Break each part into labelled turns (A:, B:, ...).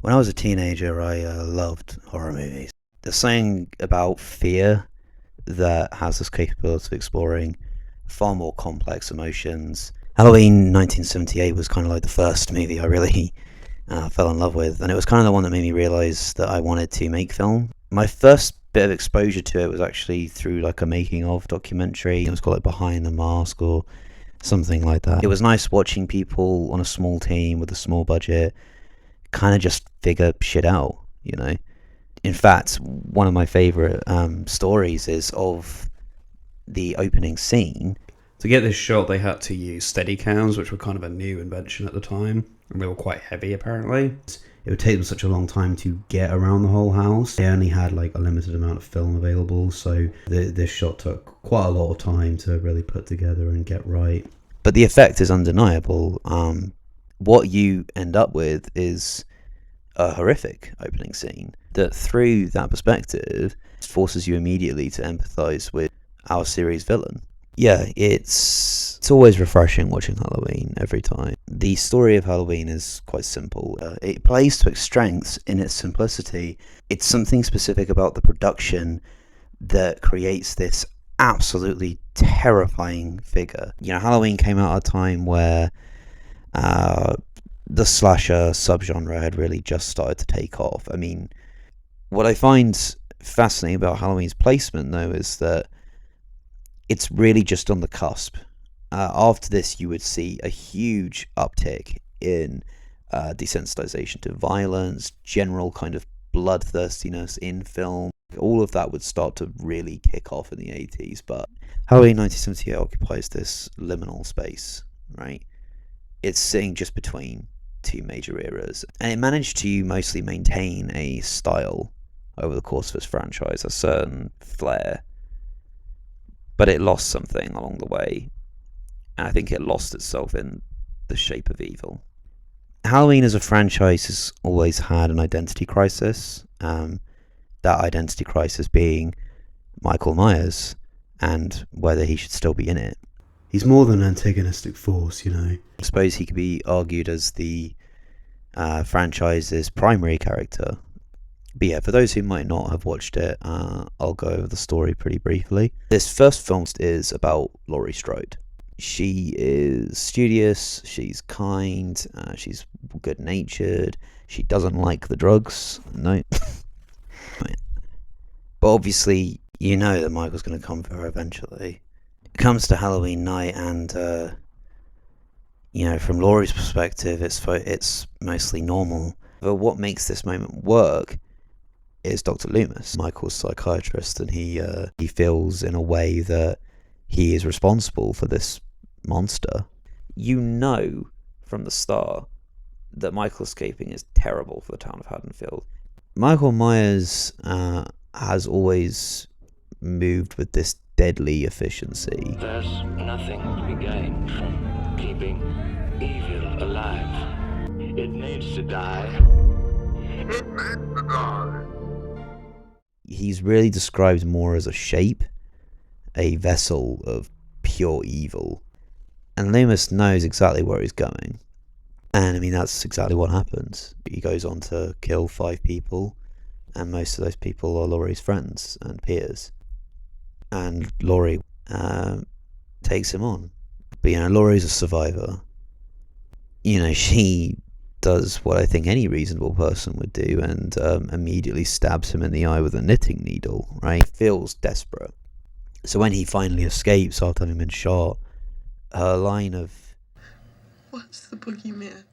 A: When I was a teenager, I loved horror movies. There's something about fear that has this capability of exploring far more complex emotions. Halloween 1978 was kind of like the first movie I really fell in love with, and it was kind of the one that made me realize that I wanted to make film. My first bit of exposure to it was actually through like a making of documentary. It was called like Behind the Mask or something like that. It was nice watching people on a small team with a small budget kind of just figure shit out, you know. In fact, one of my favorite stories is of the opening scene.
B: To get this shot, they had to use Steadicams, which were kind of a new invention at the time, and they were quite heavy apparently. It would take them such a long time to get around the whole house. They only had like a limited amount of film available, so this shot took quite a lot of time to really put together and get right.
A: But the effect is undeniable. What you end up with is a horrific opening scene that, through that perspective, forces you immediately to empathize with our series villain. Yeah, it's always refreshing watching Halloween every time. The story of Halloween is quite simple. It plays to its strengths in its simplicity. It's something specific about the production that creates this absolutely terrifying figure. You know, Halloween came out at a time where the slasher subgenre had really just started to take off. I mean, what I find fascinating about Halloween's placement, though, is that it's really just on the cusp. After this, you would see a huge uptick in desensitization to violence, general kind of bloodthirstiness in film. All of that would start to really kick off in the 80s, but Halloween 1978 occupies this liminal space, right? It's sitting just between two major eras, and it managed to mostly maintain a style over the course of its franchise, a certain flair, but it lost something along the way, and I think it lost itself in the shape of evil. Halloween as a franchise has always had an identity crisis, that identity crisis being Michael Myers and whether he should still be in it.
B: He's more than an antagonistic force, you know.
A: I suppose he could be argued as the franchise's primary character. But yeah, for those who might not have watched it, I'll go over the story pretty briefly. This first film is about Laurie Strode. She is studious, she's kind, she's good-natured, she doesn't like the drugs, no. But obviously, you know that Michael's going to come for her eventually. It comes to Halloween night, and you know, from Laurie's perspective, it's mostly normal. But what makes this moment work is Dr. Loomis, Michael's psychiatrist, and he feels in a way that he is responsible for this monster. You know from the start that Michael escaping is terrible for the town of Haddonfield. Michael Myers has always moved with this deadly efficiency.
C: There's nothing to be gained from keeping evil alive. It needs to die. It needs to die.
A: He's really described more as a shape, a vessel of pure evil. And Loomis knows exactly where he's going. And I mean, that's exactly what happens. He goes on to kill 5 people, and most of those people are Laurie's friends and peers. And Laurie takes him on. But, you know, Laurie's a survivor. You know, she does what I think any reasonable person would do, and immediately stabs him in the eye with a knitting needle, right? Feels desperate. So when he finally escapes after having been shot, her line of,
D: "What's the boogeyman?"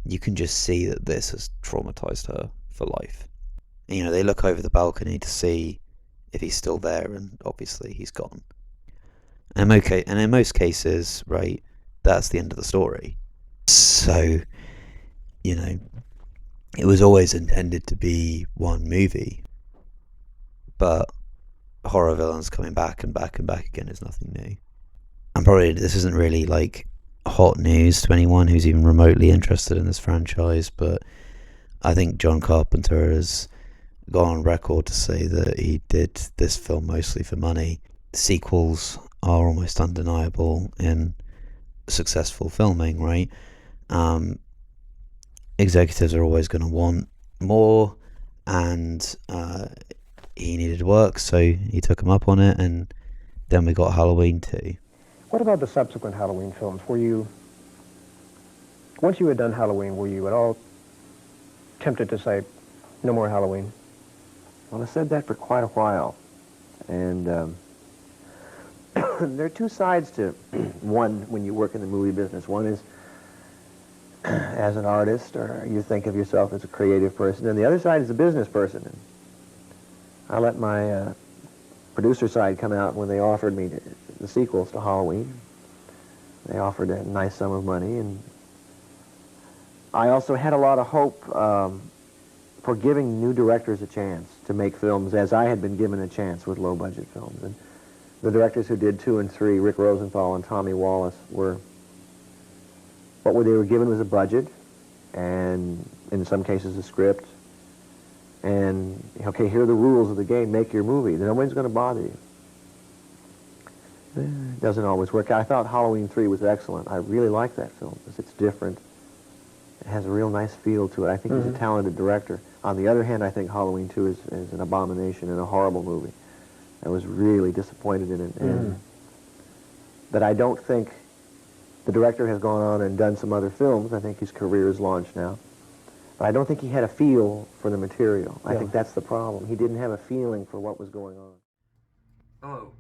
A: You can just see that this has traumatized her for life. And, you know, they look over the balcony to see if he's still there, and obviously he's gone. And in most cases, right, that's the end of the story. So, you know, it was always intended to be one movie, but horror villains coming back and back and back again is nothing new. And probably this isn't really like hot news to anyone who's even remotely interested in this franchise, but I think John Carpenter has gone on record to say that he did this film mostly for money. Sequels are almost undeniable in successful filming, right? executives are always going to want more, and he needed work, so he took him up on it, and then we got Halloween 2.
E: What about the subsequent Halloween films? Once you had done Halloween, were you at all tempted to say, no more Halloween?
F: Well, I said that for quite a while. And there are two sides to one when you work in the movie business. One is as an artist, or you think of yourself as a creative person, and the other side is a business person. And I let my producer side come out when they offered me the sequels to Halloween. They offered a nice sum of money, and I also had a lot of hope for giving new directors a chance to make films as I had been given a chance with low-budget films. And the directors who did 2 and 3, Rick Rosenthal and Tommy Wallace, they were given was a budget, and in some cases a script, and, okay, here are the rules of the game, make your movie. Nobody's going to bother you. It doesn't always work. I thought Halloween 3 was excellent. I really like that film because it's different. It has a real nice feel to it. I think he's a talented director. On the other hand, I think Halloween 2 is an abomination and a horrible movie. I was really disappointed in it. And but I don't think the director has gone on and done some other films. I think his career is launched now. But I don't think he had a feel for the material. I think that's the problem. He didn't have a feeling for what was going on.
B: Hello,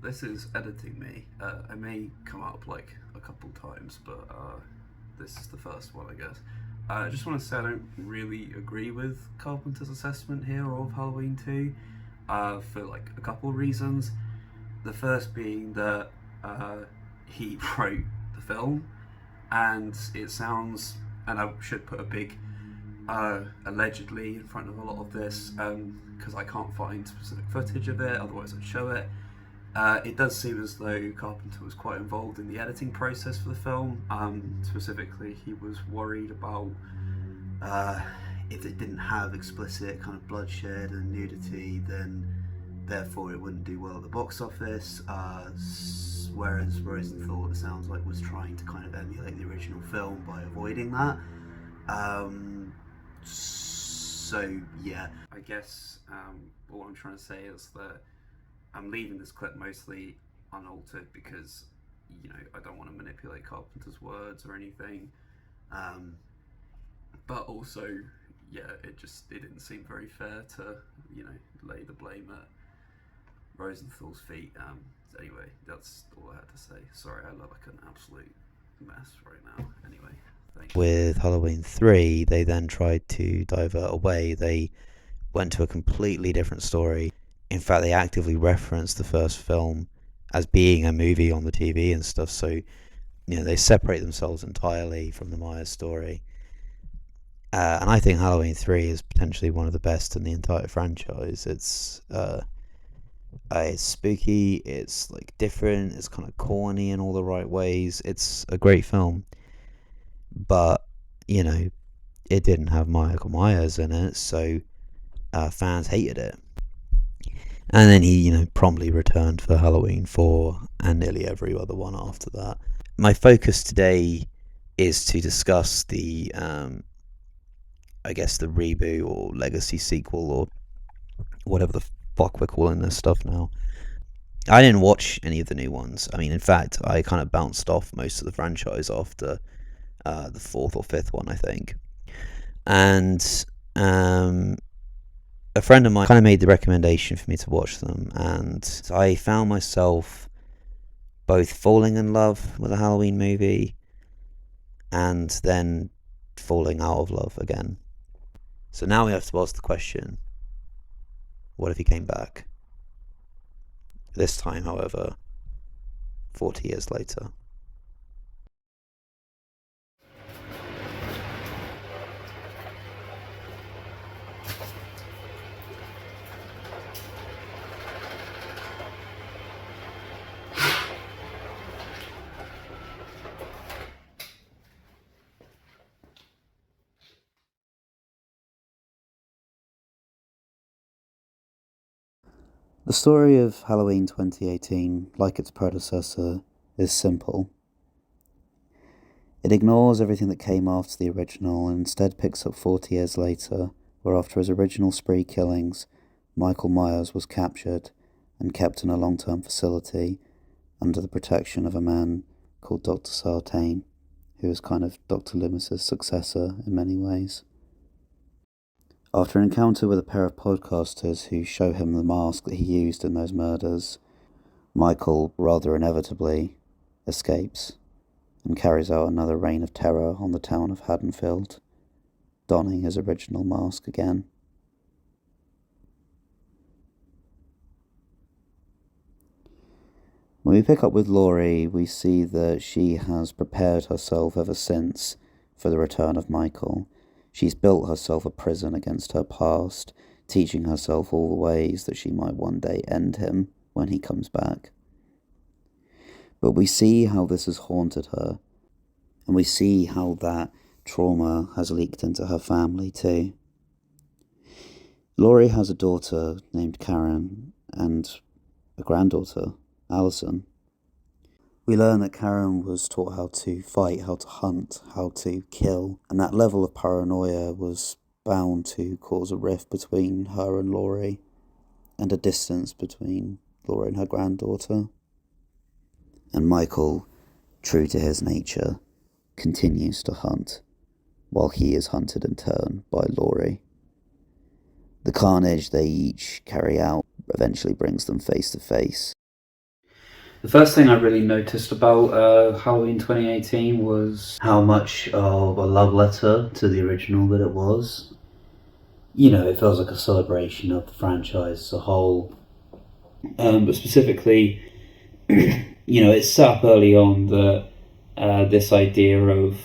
B: this is editing me. I may come up like a couple times, but this is the first one, I guess. I just want to say I don't really agree with Carpenter's assessment here of Halloween 2 for like a couple of reasons. The first being that he wrote the film, and it sounds, and I should put a big allegedly in front of a lot of this because I can't find specific footage of it, otherwise I'd show it. It does seem as though Carpenter was quite involved in the editing process for the film. Specifically, he was worried about if it didn't have explicit kind of bloodshed and nudity, then therefore it wouldn't do well at the box office. Whereas Rosenthal, it sounds like, was trying to kind of emulate the original film by avoiding that. So yeah, I guess all I'm trying to say is that I'm leaving this clip mostly unaltered because, you know, I don't want to manipulate Carpenter's words or anything. But also, yeah, it didn't seem very fair to, you know, lay the blame at Rosenthal's feet. Anyway, that's all I had to say. Sorry, I look like an absolute mess right now. Anyway, thank you.
A: With Halloween 3, they then tried to divert away. They went to a completely different story. In fact, they actively referenced the first film as being a movie on the TV and stuff, so, you know, they separate themselves entirely from the Myers story. And I think Halloween 3 is potentially one of the best in the entire franchise. It's spooky, it's like different, it's kind of corny in all the right ways. It's a great film, but, you know, it didn't have Michael Myers in it, so fans hated it. And then he, you know, promptly returned for Halloween 4 and nearly every other one after that. My focus today is to discuss the, I guess, the reboot or legacy sequel or whatever the fuck we're calling this stuff now. I didn't watch any of the new ones. I mean, in fact, I kind of bounced off most of the franchise after the 4th or 5th one, I think. And a friend of mine kind of made the recommendation for me to watch them, and I found myself both falling in love with a Halloween movie and then falling out of love again. So now we have to ask the question, what if he came back? This time, however, 40 years later. The story of Halloween 2018, like its predecessor, is simple. It ignores everything that came after the original and instead picks up 40 years later, where after his original spree killings, Michael Myers was captured and kept in a long-term facility under the protection of a man called Dr. Sartain, who was kind of Dr. Loomis's successor in many ways. After an encounter with a pair of podcasters who show him the mask that he used in those murders, Michael, rather inevitably, escapes and carries out another reign of terror on the town of Haddonfield, donning his original mask again. When we pick up with Laurie, we see that she has prepared herself ever since for the return of Michael. She's built herself a prison against her past, teaching herself all the ways that she might one day end him when he comes back. But we see how this has haunted her, and we see how that trauma has leaked into her family too. Laurie has a daughter named Karen and a granddaughter, Alison. We learn that Karen was taught how to fight, how to hunt, how to kill, and that level of paranoia was bound to cause a rift between her and Laurie, and a distance between Laurie and her granddaughter. And Michael, true to his nature, continues to hunt, while he is hunted in turn by Laurie. The carnage they each carry out eventually brings them face to face.
B: The first thing I really noticed about Halloween 2018 was how much of a love letter to the original that it was. You know, it feels like a celebration of the franchise as a whole. But specifically, you know, it's set up early on that this idea of,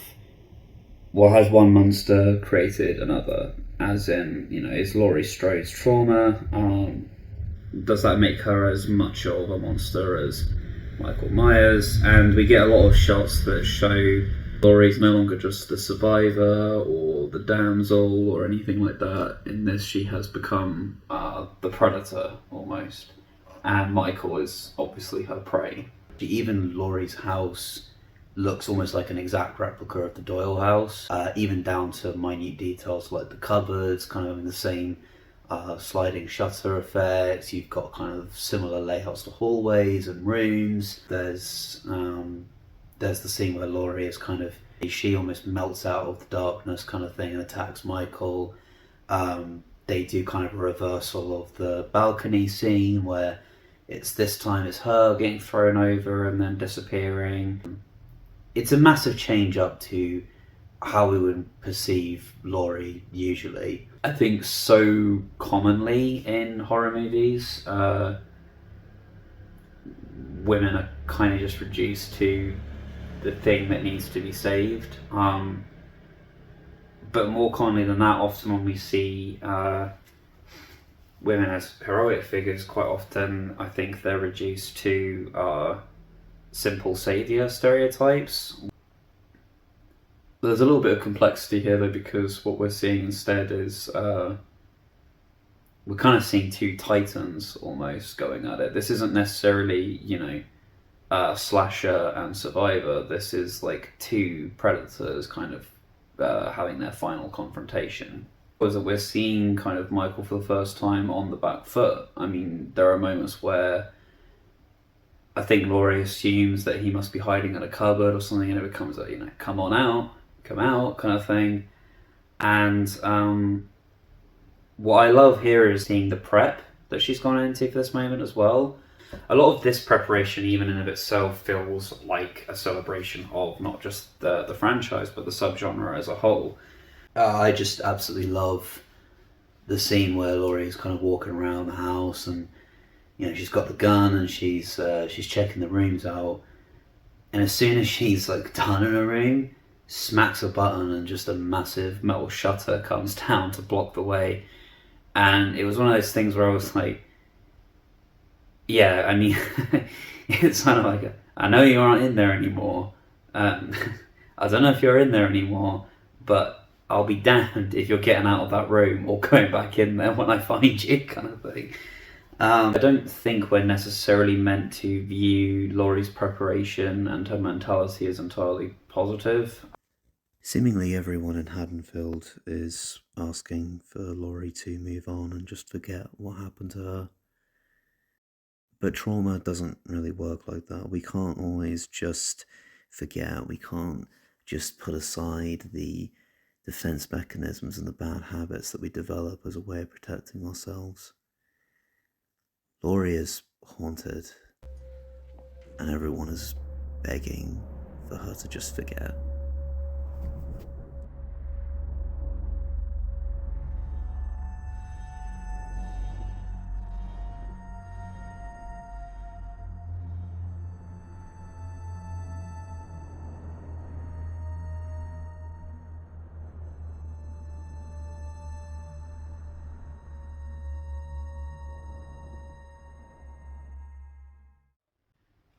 B: well, has one monster created another? As in, you know, is Laurie Strode's trauma? Does that make her as much of a monster as Michael Myers? And we get a lot of shots that show Laurie's no longer just the survivor or the damsel or anything like that. In this, she has become the predator almost, and Michael is obviously her prey. Even Laurie's house looks almost like an exact replica of the Doyle house, even down to minute details like the cupboards, kind of in the same sliding shutter effects. You've got kind of similar layouts to hallways and rooms. There's the scene where Laurie is kind of, she almost melts out of the darkness kind of thing and attacks Michael. They do kind of a reversal of the balcony scene where this time it's her getting thrown over and then disappearing. It's a massive change up to how we would perceive Laurie usually. I think so commonly in horror movies, women are kind of just reduced to the thing that needs to be saved. But more commonly than that, often when we see women as heroic figures, quite often I think they're reduced to simple saviour stereotypes. There's a little bit of complexity here though, because what we're seeing instead is we're kind of seeing two titans almost going at it. This isn't necessarily, you know, slasher and survivor. This is like two predators kind of having their final confrontation. Was that we're seeing kind of Michael for the first time on the back foot. I mean, there are moments where I think Laurie assumes that he must be hiding in a cupboard or something, and it becomes a, you know, come out kind of thing. And what I love here is seeing the prep that she's gone into for this moment as well. A lot of this preparation, even in of itself, feels like a celebration of not just the franchise, but the subgenre as a whole. I just absolutely love the scene where Laurie's kind of walking around the house, and you know, she's got the gun and she's checking the rooms out, and as soon as she's like done in a room, smacks a button and just a massive metal shutter comes down to block the way. And it was one of those things where I was like, yeah, I mean, it's kind of like, I know you aren't in there anymore. I don't know if you're in there anymore, but I'll be damned if you're getting out of that room or going back in there when I find you, kind of thing. I don't think we're necessarily meant to view Laurie's preparation and her mentality as entirely positive.
A: Seemingly everyone in Haddonfield is asking for Laurie to move on and just forget what happened to her. But trauma doesn't really work like that. We can't always just forget. We can't just put aside the defense mechanisms and the bad habits that we develop as a way of protecting ourselves. Laurie is haunted, and everyone is begging for her to just forget.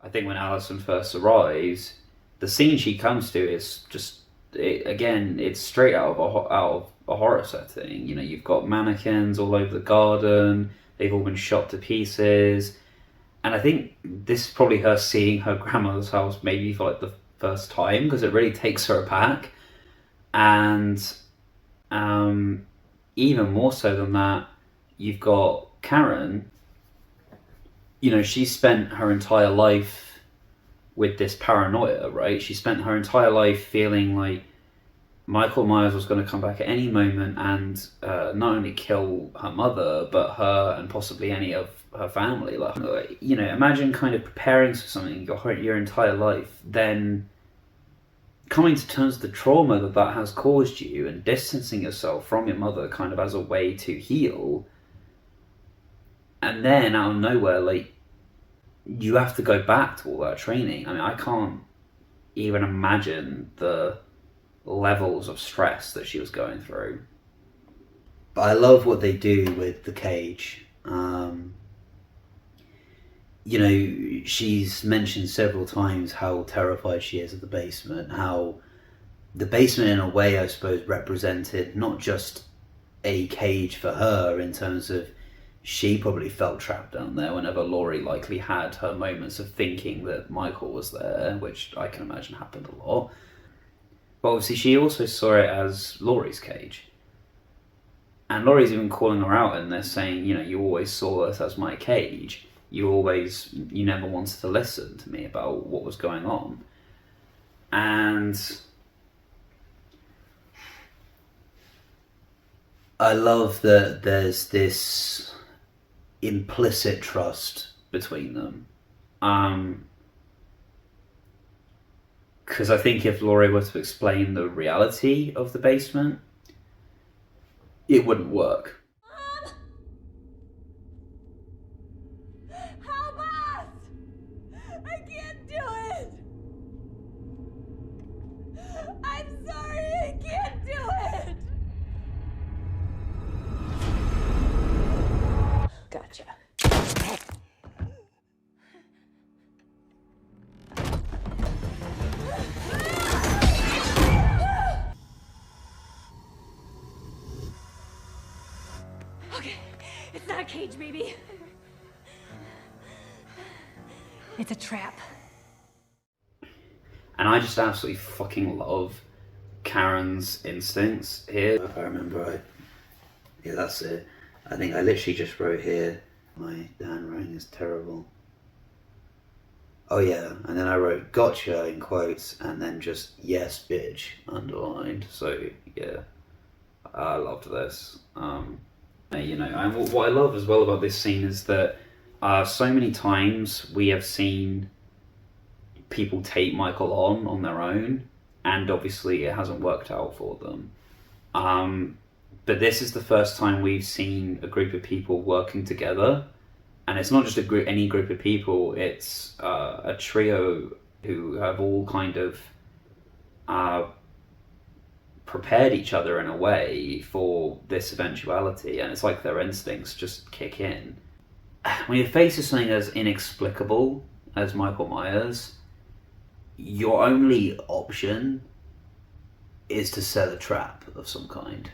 B: I think when Alison first arrives, the scene she comes to is just it's straight out of a horror setting. You know, you've got mannequins all over the garden. They've all been shot to pieces, and I think this is probably her seeing her grandmother's house maybe for like the first time, because it really takes her aback, and even more so than that, you've got Karen. You know, she spent her entire life with this paranoia, right? She spent her entire life feeling like Michael Myers was going to come back at any moment and not only kill her mother, but her and possibly any of her family. Like, you know, imagine kind of preparing for something your entire life, then coming to terms with the trauma that has caused you and distancing yourself from your mother kind of as a way to heal. And then out of nowhere, like, you have to go back to all that training. I mean, I can't even imagine the levels of stress that she was going through. But I love what they do with the cage. You know, she's mentioned several times how terrified she is of the basement, how the basement in a way, I suppose, represented not just a cage for her in terms of she probably felt trapped down there whenever Laurie likely had her moments of thinking that Michael was there, which I can imagine happened a lot. But obviously she also saw it as Laurie's cage. And Laurie's even calling her out in this, saying, you know, you always saw this as my cage. You never wanted to listen to me about what was going on. And I love that there's this implicit trust between them, because I think if Laurie were to explain the reality of the basement, it wouldn't work.
G: Mom! Help us! I can't do it! I'm sorry, I can't do it! Gotcha. Okay, it's not a cage, baby. It's a trap.
B: And I just absolutely fucking love Karen's instincts here. If I remember, yeah, that's it. I think I literally just wrote here, my handwriting is terrible. Oh yeah, and then I wrote gotcha in quotes, and then just yes bitch underlined. So yeah, I loved this. You know, and what I love as well about this scene is that so many times we have seen people take Michael on their own, and obviously it hasn't worked out for them. But this is the first time we've seen a group of people working together, and it's not just any group of people, it's a trio who have all kind of prepared each other in a way for this eventuality, and it's like their instincts just kick in. When you're faced with something as inexplicable as Michael Myers, your only option is to set a trap of some kind.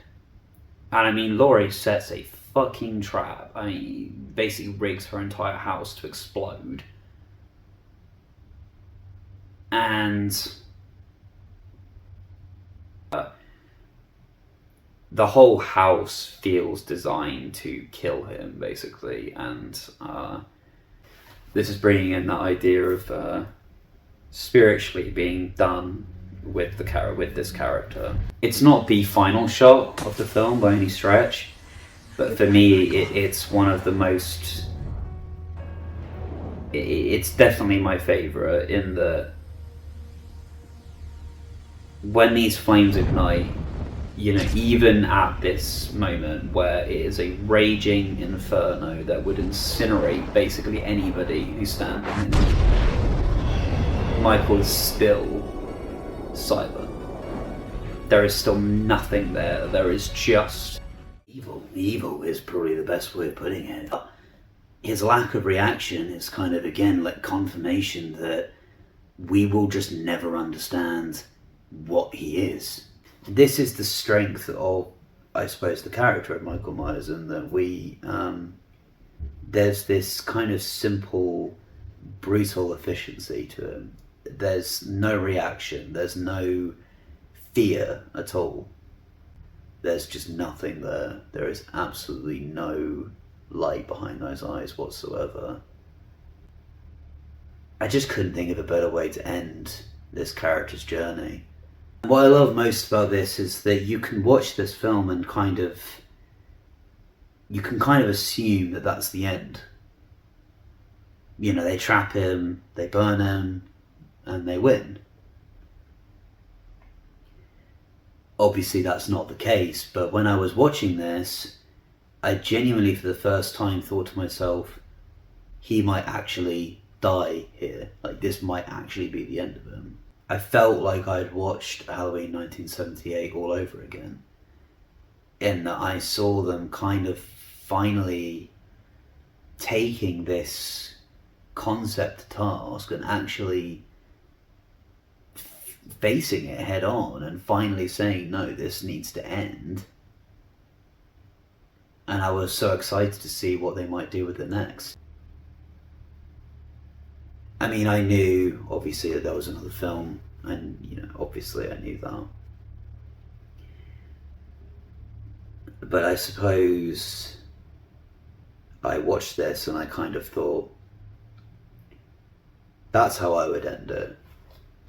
B: And I mean, Laurie sets a fucking trap. I mean, basically rigs her entire house to explode. And the whole house feels designed to kill him, basically, and this is bringing in that idea of spiritually being done with this character. It's not the final shot of the film by any stretch, but for me, it's one of the most. It's definitely my favorite in that when these flames ignite, you know, even at this moment where it is a raging inferno that would incinerate basically anybody who's standing in it, Michael is still silent. There is still nothing there. There is just evil. Evil is probably the best way of putting it. His lack of reaction is kind of, again, like confirmation that we will just never understand what he is. This is the strength of, I suppose, the character of Michael Myers, in that there's this kind of simple, brutal efficiency to him. There's no reaction, there's no fear at all. There's just nothing there. There is absolutely no light behind those eyes whatsoever. I just couldn't think of a better way to end this character's journey. What I love most about this is that you can watch this film and you can kind of assume that that's the end. You know, they trap him, they burn him, and they win. Obviously that's not the case, but when I was watching this, I genuinely for the first time thought to myself, he might actually die here. Like, this might actually be the end of him. I felt like I'd watched Halloween 1978 all over again, in that I saw them kind of finally taking this concept to task and actually facing it head on and finally saying, no, this needs to end. And I was so excited to see what they might do with it next. I mean, I knew, obviously, that there was another film, and, you know, obviously I knew that. But I suppose I watched this and I kind of thought, that's how I would end it.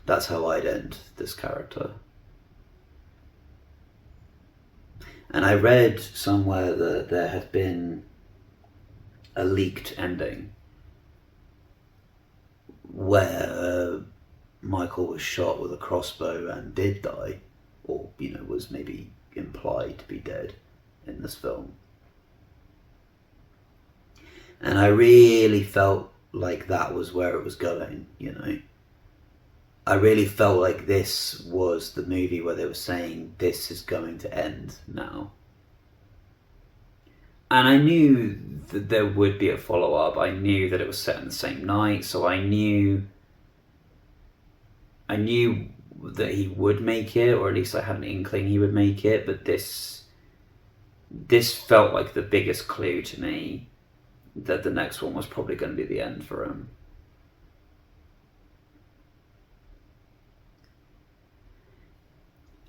B: That's how I'd end this character. And I read somewhere that there had been a leaked ending where Michael was shot with a crossbow and did die, or, you know, was maybe implied to be dead in this film. And I really felt like that was where it was going, you know. I really felt like this was the movie where they were saying, this is going to end now. And I knew that there would be a follow-up. I knew that it was set in the same night, so I knew that he would make it, or at least I had an inkling he would make it, but this felt like the biggest clue to me that the next one was probably going to be the end for him.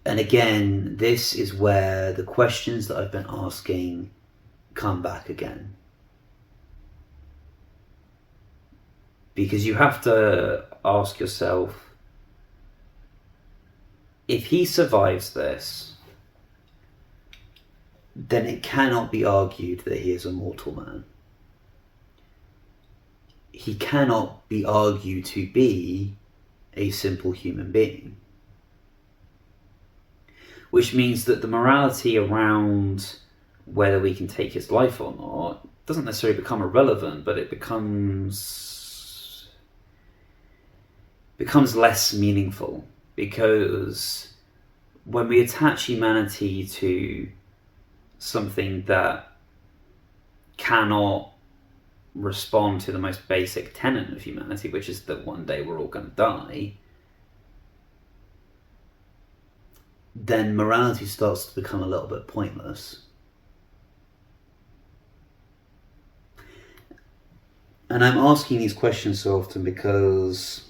B: And again, this is where the questions that I've been asking come back again. Because you have to ask yourself, if he survives this, then it cannot be argued that he is a mortal man. He cannot be argued to be a simple human being. Which means that the morality around whether we can take his life or not doesn't necessarily become irrelevant, but it becomes less meaningful. Because when we attach humanity to something that cannot respond to the most basic tenet of humanity, which is that one day we're all going to die, then morality starts to become a little bit pointless. And I'm asking these questions so often because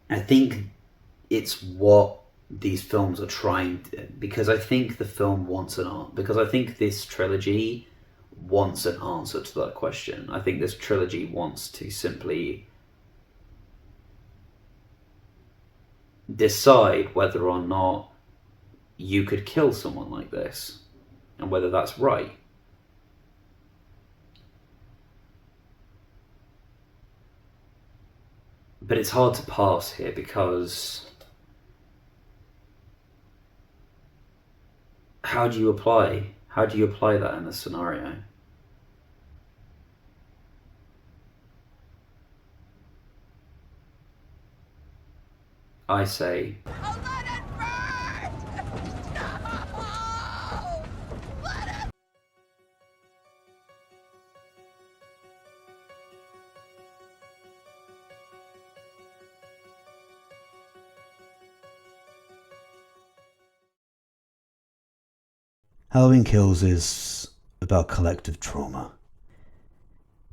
B: I think it's what these films are trying to, because I think the film wants because I think this trilogy wants an answer to that question. I think this trilogy wants to simply decide whether or not you could kill someone like this and whether that's right. But it's hard to pass here because how do you apply that in this scenario? I say
G: Oh, let it burn! No! Let it...
A: Halloween Kills is about collective trauma.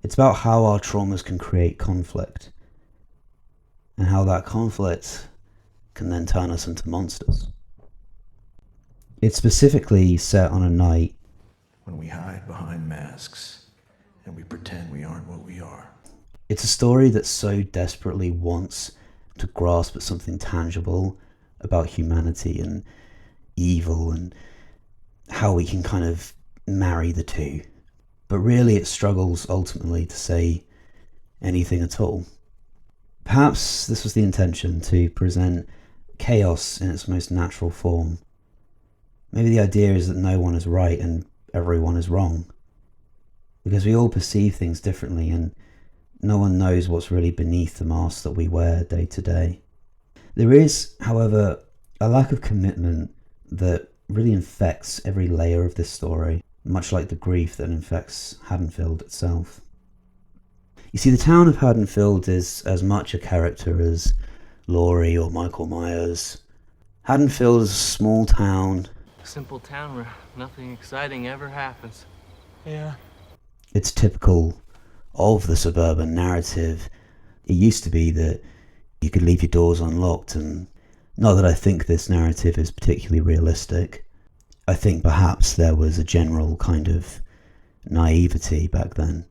A: It's about how our traumas can create conflict, and how that conflict can then turn us into monsters. It's specifically set on a night
H: when we hide behind masks and we pretend we aren't what we are.
A: It's a story that so desperately wants to grasp at something tangible about humanity and evil and how we can kind of marry the two. But really it struggles ultimately to say anything at all. Perhaps this was the intention, to present chaos in its most natural form. Maybe the idea is that no one is right and everyone is wrong, because we all perceive things differently and no one knows what's really beneath the mask that we wear day to day. There is, however, a lack of commitment that really infects every layer of this story, much like the grief that infects Haddonfield itself. You see, the town of Haddonfield is as much a character as Laurie or Michael Myers. Haddonfield is a small town.
I: Simple town where nothing exciting ever happens.
D: Yeah.
A: It's typical of the suburban narrative. It used to be that you could leave your doors unlocked, and not that I think this narrative is particularly realistic. I think perhaps there was a general kind of naivety back then.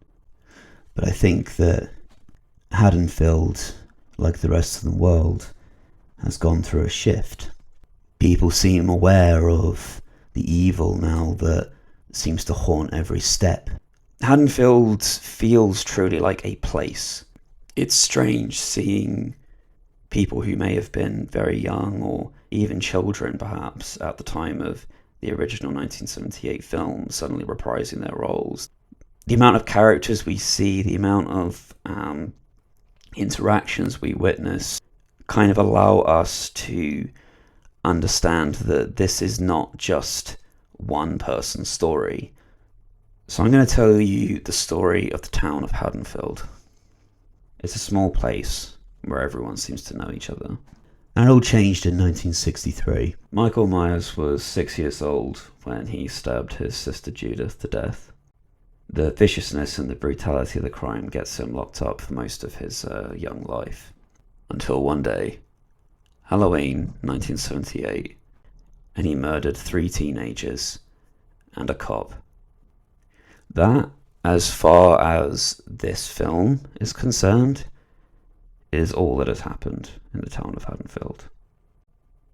A: But I think that Haddonfield, like the rest of the world, has gone through a shift. People seem aware of the evil now that seems to haunt every step. Haddonfield feels truly like a place. It's strange seeing people who may have been very young or even children perhaps at the time of the original 1978 film suddenly reprising their roles. The amount of characters we see, the amount of interactions we witness kind of allow us to understand that this is not just one person's story. So I'm going to tell you the story of the town of Haddonfield. It's a small place where everyone seems to know each other. And it all changed in 1963. Michael Myers was 6 years old when he stabbed his sister Judith to death. The viciousness and the brutality of the crime gets him locked up for most of his young life. Until one day, Halloween 1978, and he murdered 3 teenagers and a cop. That, as far as this film is concerned, is all that has happened in the town of Haddonfield.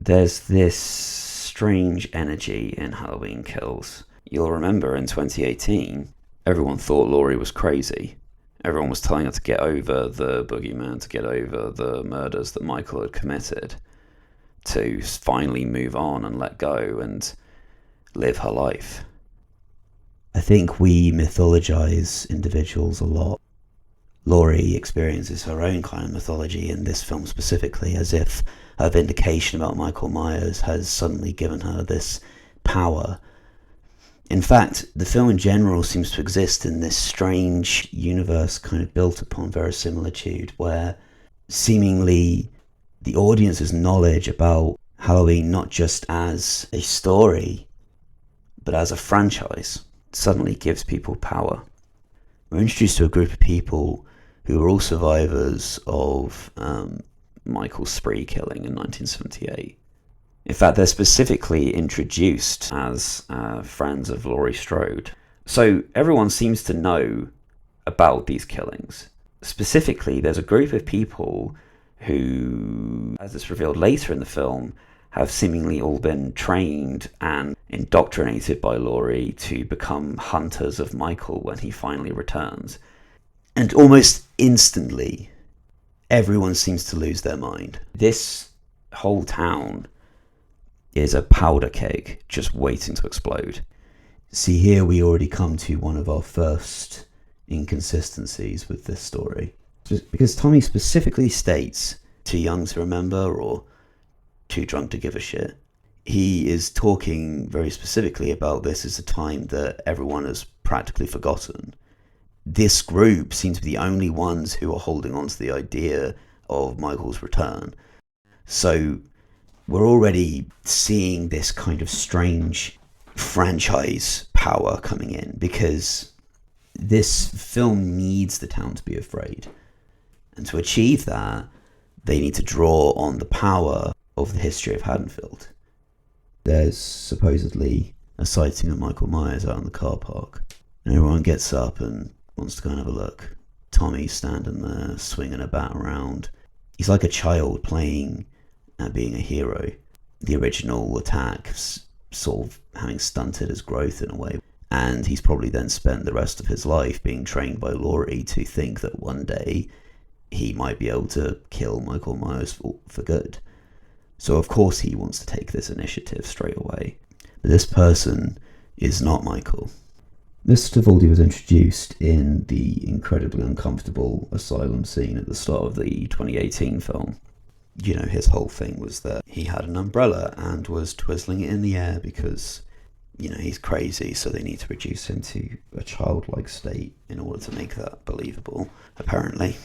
A: There's this strange energy in Halloween Kills. You'll remember in 2018, everyone thought Laurie was crazy. Everyone was telling her to get over the boogeyman, to get over the murders that Michael had committed, to finally move on and let go and live her life. I think we mythologize individuals a lot. Laurie experiences her own kind of mythology in this film specifically, as if her vindication about Michael Myers has suddenly given her this power. In fact, the film in general seems to exist in this strange universe kind of built upon verisimilitude, where seemingly the audience's knowledge about Halloween, not just as a story, but as a franchise, suddenly gives people power. We're introduced to a group of people who are all survivors of Michael's spree killing in 1978. In fact, they're specifically introduced as friends of Laurie Strode. So everyone seems to know about these killings. Specifically, there's a group of people who, as it's revealed later in the film, have seemingly all been trained and indoctrinated by Laurie to become hunters of Michael when he finally returns. And almost instantly, everyone seems to lose their mind. This whole town is a powder keg just waiting to explode. See, here we already come to one of our first inconsistencies with this story. Because Tommy specifically states, too young to remember or too drunk to give a shit. He is talking very specifically about this as a time that everyone has practically forgotten. This group seems to be the only ones who are holding on to the idea of Michael's return. So we're already seeing this kind of strange franchise power coming in, because this film needs the town to be afraid. And to achieve that, they need to draw on the power of the history of Haddonfield. There's supposedly a sighting of Michael Myers out in the car park, and everyone gets up and wants to go and have a look. Tommy's standing there, swinging a bat around. He's like a child playing at being a hero. The original attack sort of having stunted his growth in a way, and he's probably then spent the rest of his life being trained by Laurie to think that one day he might be able to kill Michael Myers for good. So of course he wants to take this initiative straight away. But this person is not Michael. Mr. Tivaldi was introduced in the incredibly uncomfortable asylum scene at the start of the 2018 film. You know, his whole thing was that he had an umbrella and was twizzling it in the air because, you know, he's crazy, so they need to reduce him to a childlike state in order to make that believable, apparently.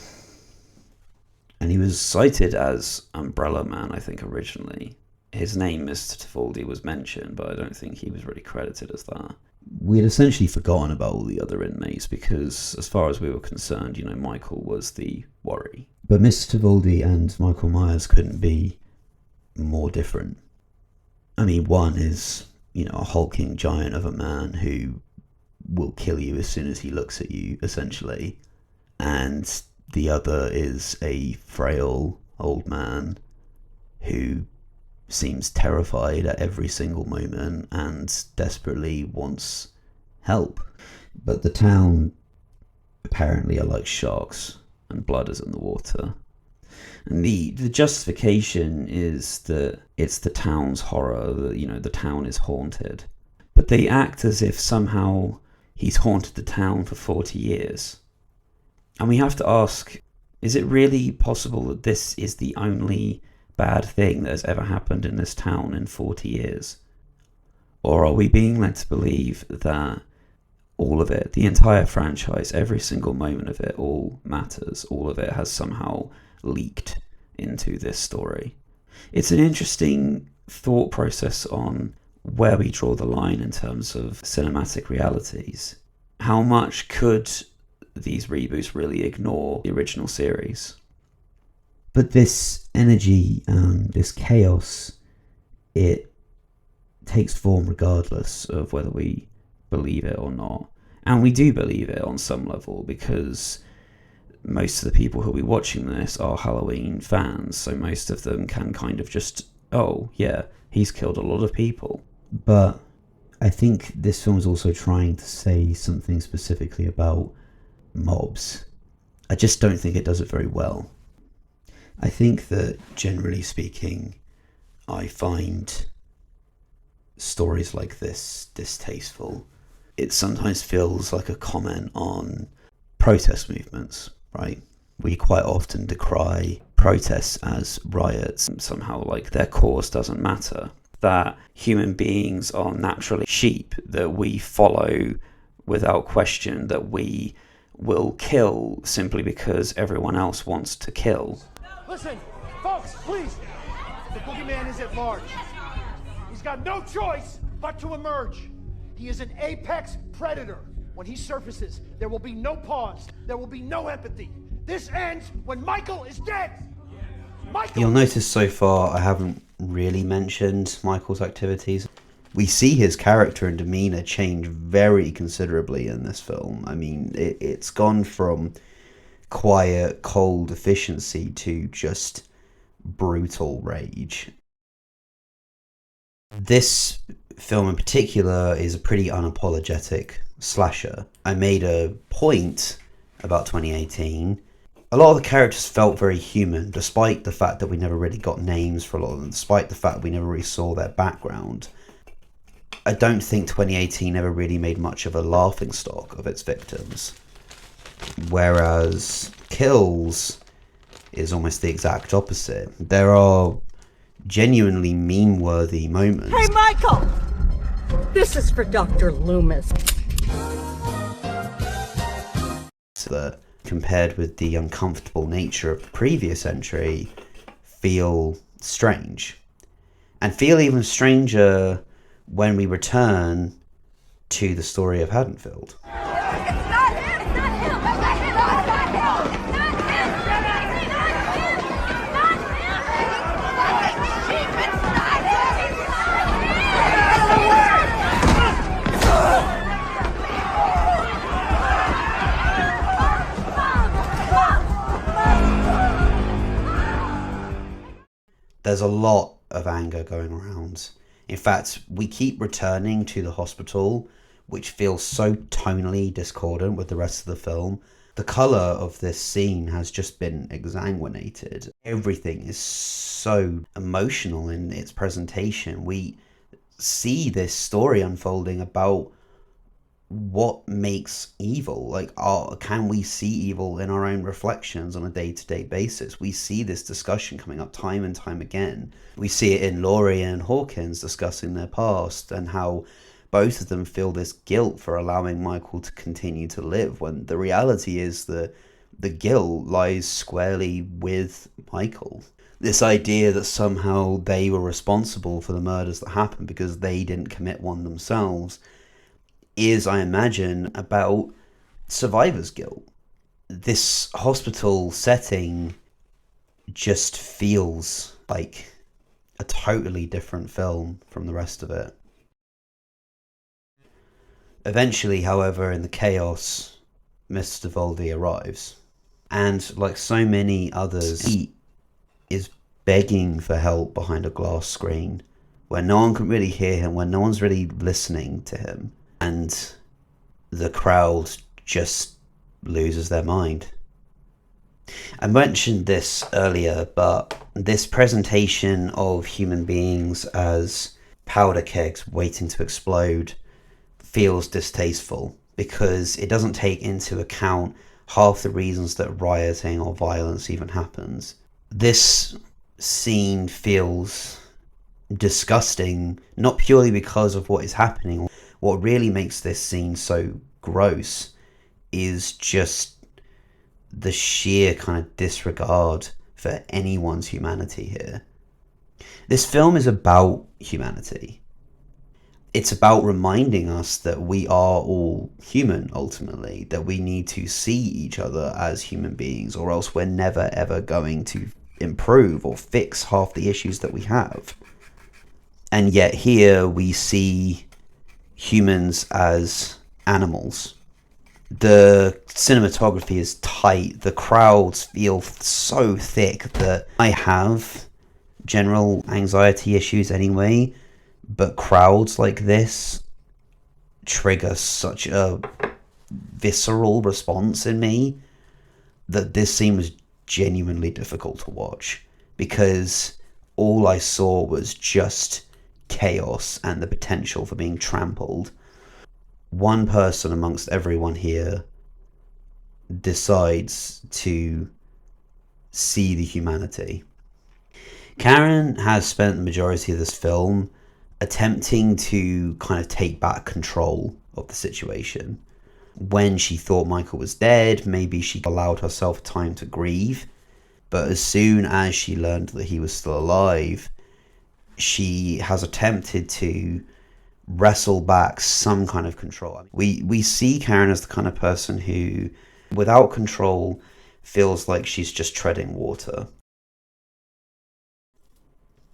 A: And he was cited as Umbrella Man, I think, originally. His name, Mr. Tivaldi, was mentioned, but I don't think he was really credited as that. We had essentially forgotten about all the other inmates because, as far as we were concerned, you know, Michael was the worry. But Mr. Tivaldi and Michael Myers couldn't be more different. I mean, one is, you know, a hulking giant of a man who will kill you as soon as he looks at you, essentially. And the other is a frail old man who seems terrified at every single moment and desperately wants help. But the town apparently are like sharks and blood is in the water. And the justification is that it's the town's horror, that, you know, the town is haunted. But they act as if somehow he's haunted the town for 40 years. And we have to ask, is it really possible that this is the only bad thing that has ever happened in this town in 40 years? Or are we being led to believe that all of it, the entire franchise, every single moment of it, all matters, all of it has somehow leaked into this story? It's an interesting thought process on where we draw the line in terms of cinematic realities. How much could these reboots really ignore the original series? But this energy, this chaos, it takes form regardless of whether we believe it or not. And we do believe it on some level because most of the people who'll be watching this are Halloween fans, so most of them can kind of just, oh yeah, he's killed a lot of people. But I think this film is also trying to say something specifically about mobs. I just don't think it does it very well. I think that, generally speaking, I find stories like this distasteful. It sometimes feels like a comment on protest movements, right? We quite often decry protests as riots, and somehow like their cause doesn't matter. That human beings are naturally sheep, that we follow without question, that we will kill simply because everyone else wants to kill.
J: Listen, folks, please. The boogeyman is at large. He's got no choice but to emerge. He is an apex predator. When he surfaces, there will be no pause. There will be no empathy. This ends when Michael is dead. Michael.
A: You'll notice so far I haven't
B: really mentioned Michael's activities. We see his character and demeanor change very considerably in this film. I mean, it's gone from quiet, cold efficiency to just brutal rage. This film in particular is a pretty unapologetic slasher. I made a point about 2018. A lot of the characters felt very human, despite the fact that we never really got names for a lot of them, despite the fact we never really saw their background. I don't think 2018 ever really made much of a laughingstock of its victims. Whereas Kills is almost the exact opposite. There are genuinely meme-worthy moments.
K: Hey, Michael! This is for Dr. Loomis.
B: That, compared with the uncomfortable nature of the previous entry, feel strange. And feel even stranger when we return to the story of Haddonfield. There's a lot of anger going around. In fact, we keep returning to the hospital, which feels so tonally discordant with the rest of the film. The colour of this scene has just been exsanguinated. Everything is so emotional in its presentation. We see this story unfolding about what makes evil. Like, can we see evil in our own reflections on a day-to-day basis? We see this discussion coming up time and time again. We see it in Laurie and Hawkins discussing their past and how both of them feel this guilt for allowing Michael to continue to live, when the reality is that the guilt lies squarely with Michael. This idea that somehow they were responsible for the murders that happened because they didn't commit one themselves is, I imagine, about survivor's guilt. This hospital setting just feels like a totally different film from the rest of it. Eventually, however, in the chaos, Mr. Voldy arrives. And like so many others, he is begging for help behind a glass screen where no one can really hear him, where no one's really listening to him. And the crowd just loses their mind. I mentioned this earlier, but this presentation of human beings as powder kegs waiting to explode feels distasteful because it doesn't take into account half the reasons that rioting or violence even happens. This scene feels disgusting, not purely because of what is happening. What really makes this scene so gross is just the sheer kind of disregard for anyone's humanity here. This film is about humanity. It's about reminding us that we are all human, ultimately, that we need to see each other as human beings, or else we're never ever going to improve or fix half the issues that we have. And yet here we see humans as animals. The cinematography is tight. The crowds feel so thick that I have general anxiety issues anyway, but crowds like this trigger such a visceral response in me that this scene was genuinely difficult to watch, because all I saw was just chaos and the potential for being trampled. One person amongst everyone here decides to see the humanity. Karen has spent the majority of this film attempting to kind of take back control of the situation. When she thought Michael was dead, maybe she allowed herself time to grieve, but as soon as she learned that he was still alive, she has attempted to wrestle back some kind of control. We see Karen as the kind of person who, without control, feels like she's just treading water.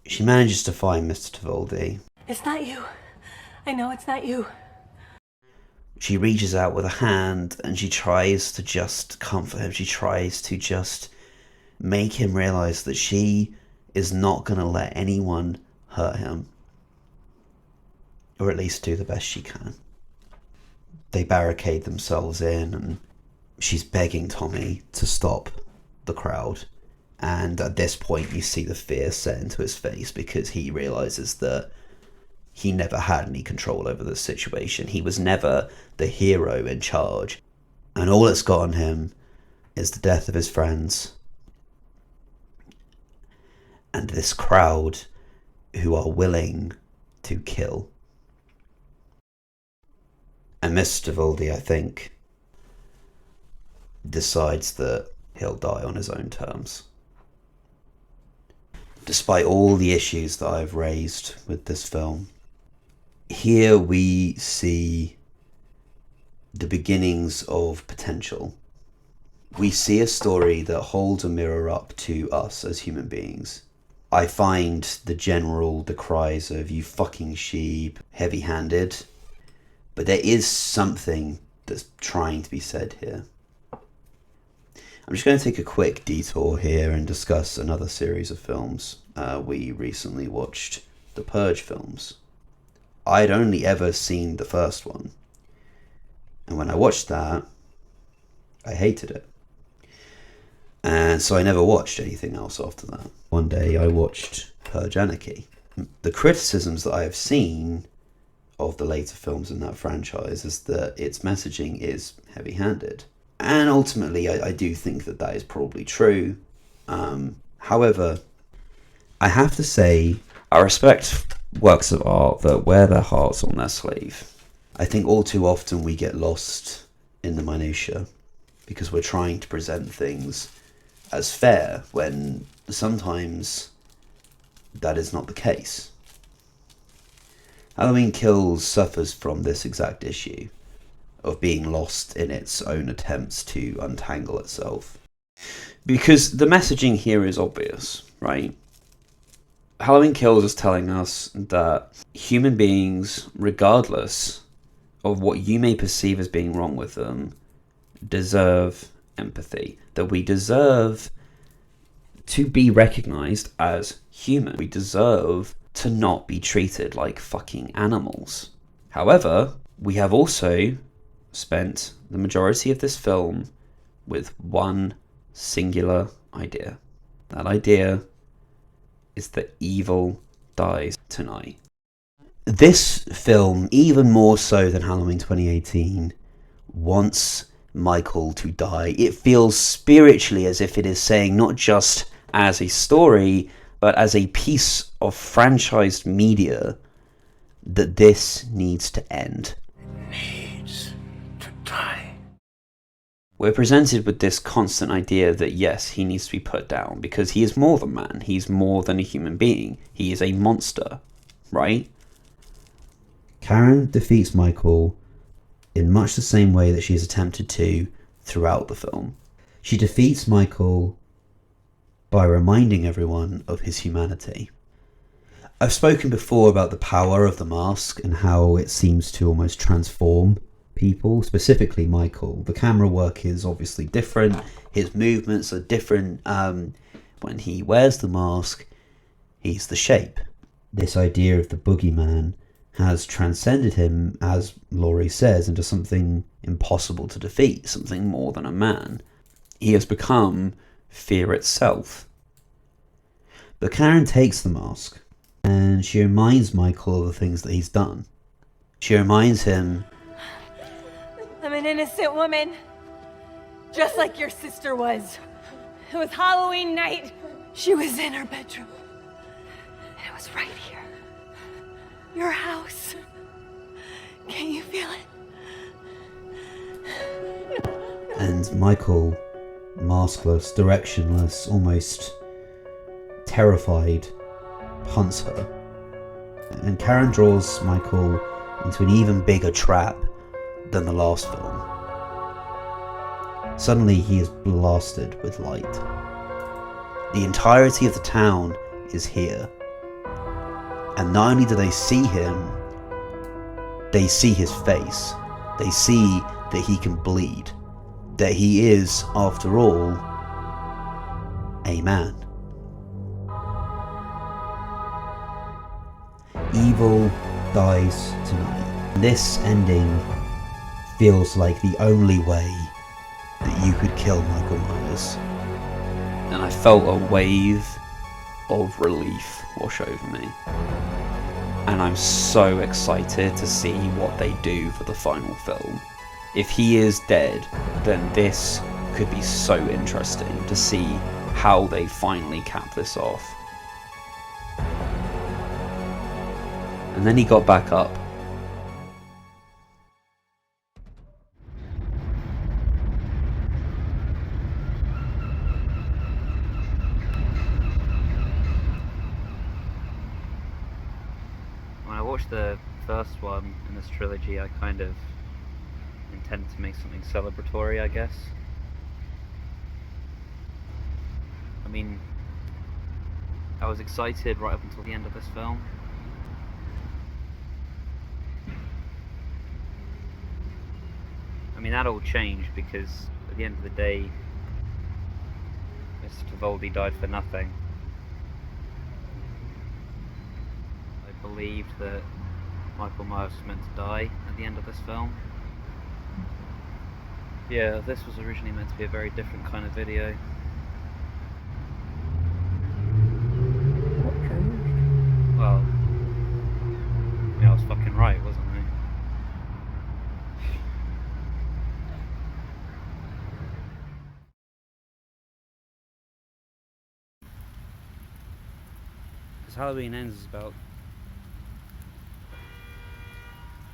B: She manages to find Mr. Tvaldi.
K: It's not you. I know it's not you.
B: She reaches out with a hand and she tries to just comfort him. She tries to just make him realize that she is not going to let anyone hurt him. Or at least do the best she can. They barricade themselves in and she's begging Tommy to stop the crowd. And at this point you see the fear set into his face because he realizes that he never had any control over the situation. He was never the hero in charge. And all it's got on him is the death of his friends. And this crowd who are willing to kill. And Mr. Tvaldi, I think, decides that he'll die on his own terms. Despite all the issues that I've raised with this film, here we see the beginnings of potential. We see a story that holds a mirror up to us as human beings. I find the general decries of "you fucking sheep" heavy-handed, but there is something that's trying to be said here. I'm just going to take a quick detour here and discuss another series of films. We recently watched the Purge films. I'd only ever seen the first one. And when I watched that, I hated it. And so I never watched anything else after that. One day I watched Purge Anarchy. The criticisms that I have seen of the later films in that franchise is that its messaging is heavy-handed. And ultimately, I do think that that is probably true. However, I have to say, I respect works of art that wear their hearts on their sleeve. I think all too often we get lost in the minutiae because we're trying to present things as fair when sometimes that is not the case. Halloween Kills suffers from this exact issue of being lost in its own attempts to untangle itself. Because the messaging here is obvious, right? Halloween Kills is telling us that human beings, regardless of what you may perceive as being wrong with them, deserve empathy. That we deserve to be recognized as human. We deserve to not be treated like fucking animals. However, we have also spent the majority of this film with one singular idea. That idea is that evil dies tonight. This film, even more so than Halloween 2018, wants Michael to die. It feels spiritually as if it is saying, not just as a story, but as a piece of franchised media, that this needs to end.
C: Needs to die.
B: We're presented with this constant idea that yes, he needs to be put down because he is more than man. He's more than a human being. He is a monster, right? Karen defeats Michael in much the same way that she has attempted to throughout the film. She defeats Michael by reminding everyone of his humanity. I've spoken before about the power of the mask and how it seems to almost transform people, specifically Michael. The camera work is obviously different. His movements are different. When he wears the mask, he's the shape. This idea of the boogeyman has transcended him, as Laurie says, into something impossible to defeat, something more than a man. He has become fear itself. But Karen takes the mask and she reminds Michael of the things that he's done. She reminds him,
G: I'm an innocent woman, just like your sister was. It was Halloween night. She was in her bedroom. And it was right here. Your house. Can you feel it?
B: and Michael, maskless, directionless, almost terrified, hunts her. And Karen draws Michael into an even bigger trap than the last film. Suddenly he is blasted with light. The entirety of the town is here,
A: And not only do they see him, they see his face. They see that he can bleed. That he is, after all, a man. Evil dies tonight. This ending feels like the only way that you could kill Michael Myers. And I felt a wave of relief wash over me. And I'm so excited to see what they do for the final film. If he is dead, then this could be so interesting to see how they finally cap this off. And then he got back up.
L: When I watched the first one in this trilogy, I kind of intended to make something celebratory, I guess. I mean, I was excited right up until the end of this film. I mean, that all changed because at the end of the day, Mr. Tivoldi died for nothing. I believed that Michael Myers was meant to die at the end of this film. Yeah, this was originally meant to be a very different kind of video.
E: What changed?
L: Well, I was fucking right, wasn't I? Because Halloween Ends is about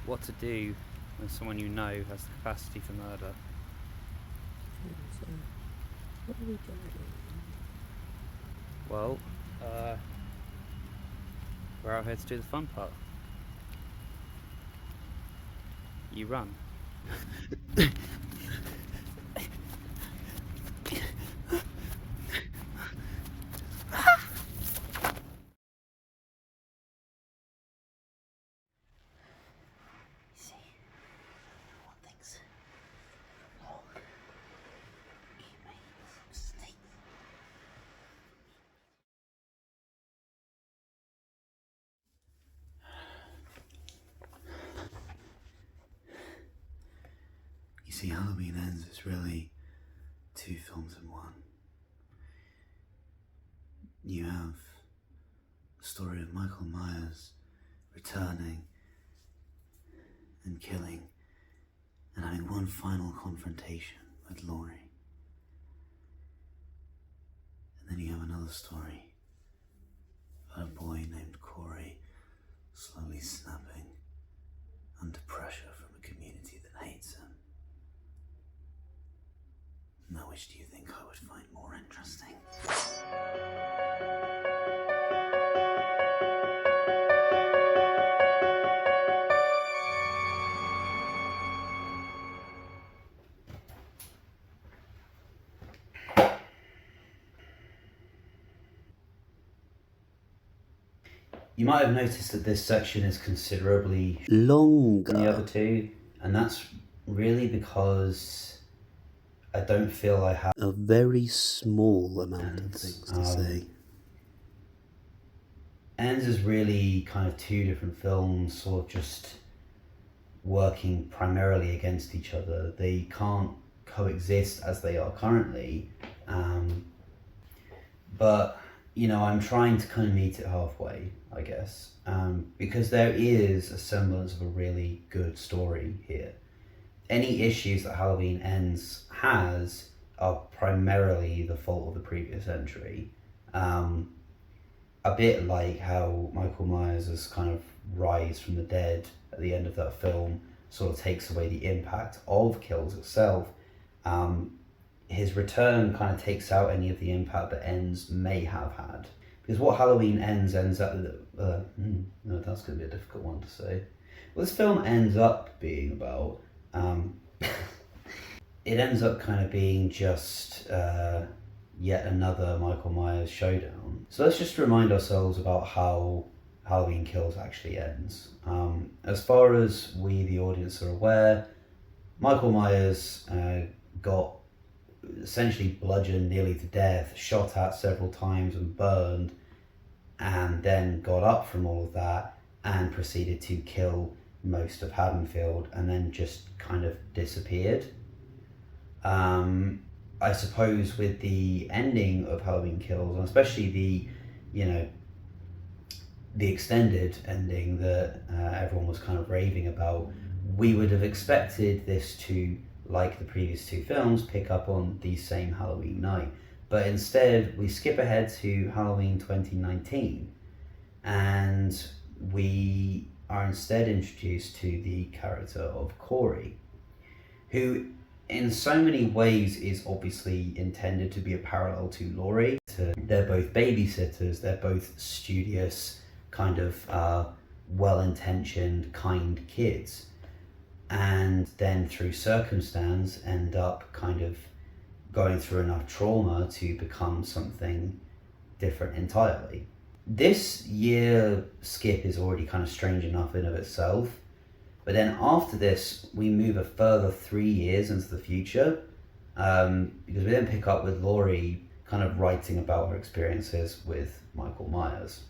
L: what to do when someone you know has the capacity for murder.
E: So, what are we doing?
L: Well, we're out here to do the fun part. You run.
A: You see, Halloween Ends is really two films in one. You have the story of Michael Myers returning and killing and having one final confrontation with Laurie. And then you have another story about a boy named Corey slowly snapping under pressure from a community that hates him. Now, which do you think I would find more interesting? You might have noticed that this section is considerably longer than the other two, and that's really because I don't feel I have a very small amount of things to say. Ends is really kind of two different films, sort of just working primarily against each other. They can't coexist as they are currently, but you know, I'm trying to kind of meet it halfway, I guess, because there is a semblance of a really good story here. Any issues that Halloween Ends has are primarily the fault of the previous entry. A bit like how Michael Myers' kind of rise from the dead at the end of that film sort of takes away the impact of Kills itself. His return kind of takes out any of the impact that Ends may have had. Because what Halloween ends up... no, that's going to be a difficult one to say. What this film ends up being about... it ends up kind of being just yet another Michael Myers showdown. So let's just remind ourselves about how
B: Halloween Kills actually ends. As far as we, the audience, are aware, Michael Myers got essentially bludgeoned nearly to death, shot at several times and burned, and then got up from all of that and proceeded to kill most of Haddonfield and then just kind of disappeared. I suppose with the ending of Halloween Kills, and especially the extended ending that everyone was kind of raving about, we would have expected this to, like the previous two films, pick up on the same Halloween night. But instead, we skip ahead to Halloween 2019, and we are instead introduced to the character of Corey, who in so many ways is obviously intended to be a parallel to Laurie. They're both babysitters, they're both studious, kind of well-intentioned, kind kids, and then through circumstance end up kind of going through enough trauma to become something different entirely. This year skip is already kind of strange enough in of itself, but then after this we move a further 3 years into the future, because we then pick up with Laurie kind of writing about her experiences with Michael Myers.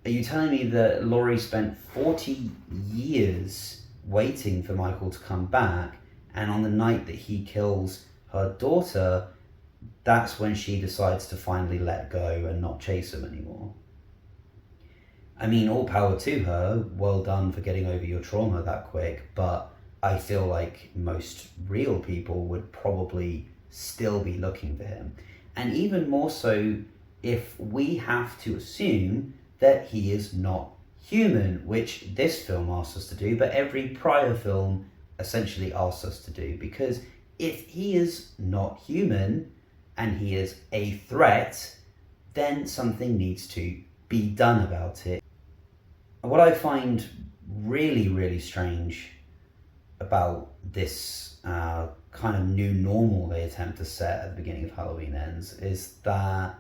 B: Are you telling me that Laurie spent 40 years waiting for Michael to come back, and on the night that he kills her daughter, that's when she decides to finally let go and not chase him anymore? I mean, all power to her, well done for getting over your trauma that quick, but I feel like most real people would probably still be looking for him. And even more so if we have to assume that he is not human, which this film asks us to do, but every prior film essentially asks us to do, because if he is not human and he is a threat, then something needs to be done about it. What I find really, really strange about this kind of new normal they attempt to set at the beginning of Halloween Ends is that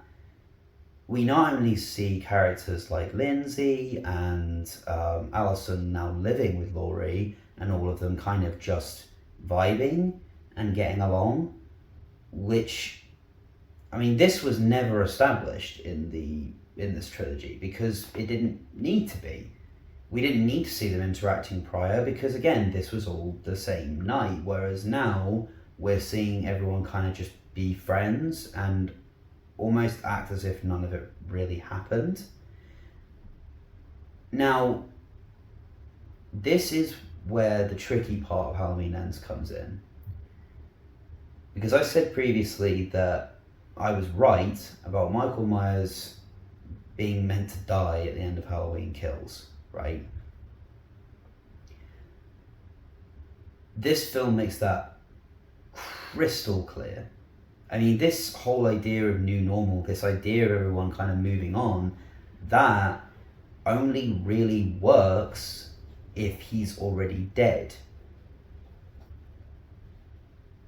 B: we not only see characters like Lindsay and Allison now living with Laurie, and all of them kind of just vibing and getting along, which, I mean, this was never established in this trilogy because it didn't need to be. We didn't need to see them interacting prior because, again, this was all the same night, whereas now we're seeing everyone kind of just be friends and almost act as if none of it really happened. Now, this is where the tricky part of Halloween Ends comes in. Because I said previously that I was right about Michael Myers being meant to die at the end of Halloween Kills, right? This film makes that crystal clear. I mean, this whole idea of new normal, this idea of everyone kind of moving on, that only really works if he's already dead.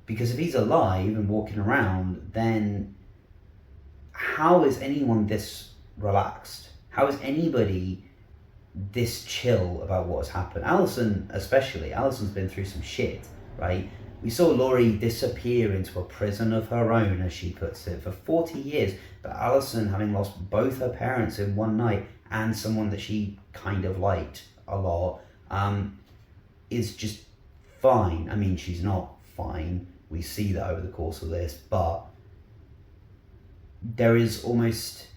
B: Because if he's alive and walking around, then how is anyone this relaxed? How is anybody this chill about what's happened? Allison especially. Allison's been through some shit, right? We saw Laurie disappear into a prison of her own, as she puts it, for 40 years. But Allison, having lost both her parents in one night and someone that she kind of liked a lot, is just fine. I mean, she's not fine. We see that over the course of this, but there is almost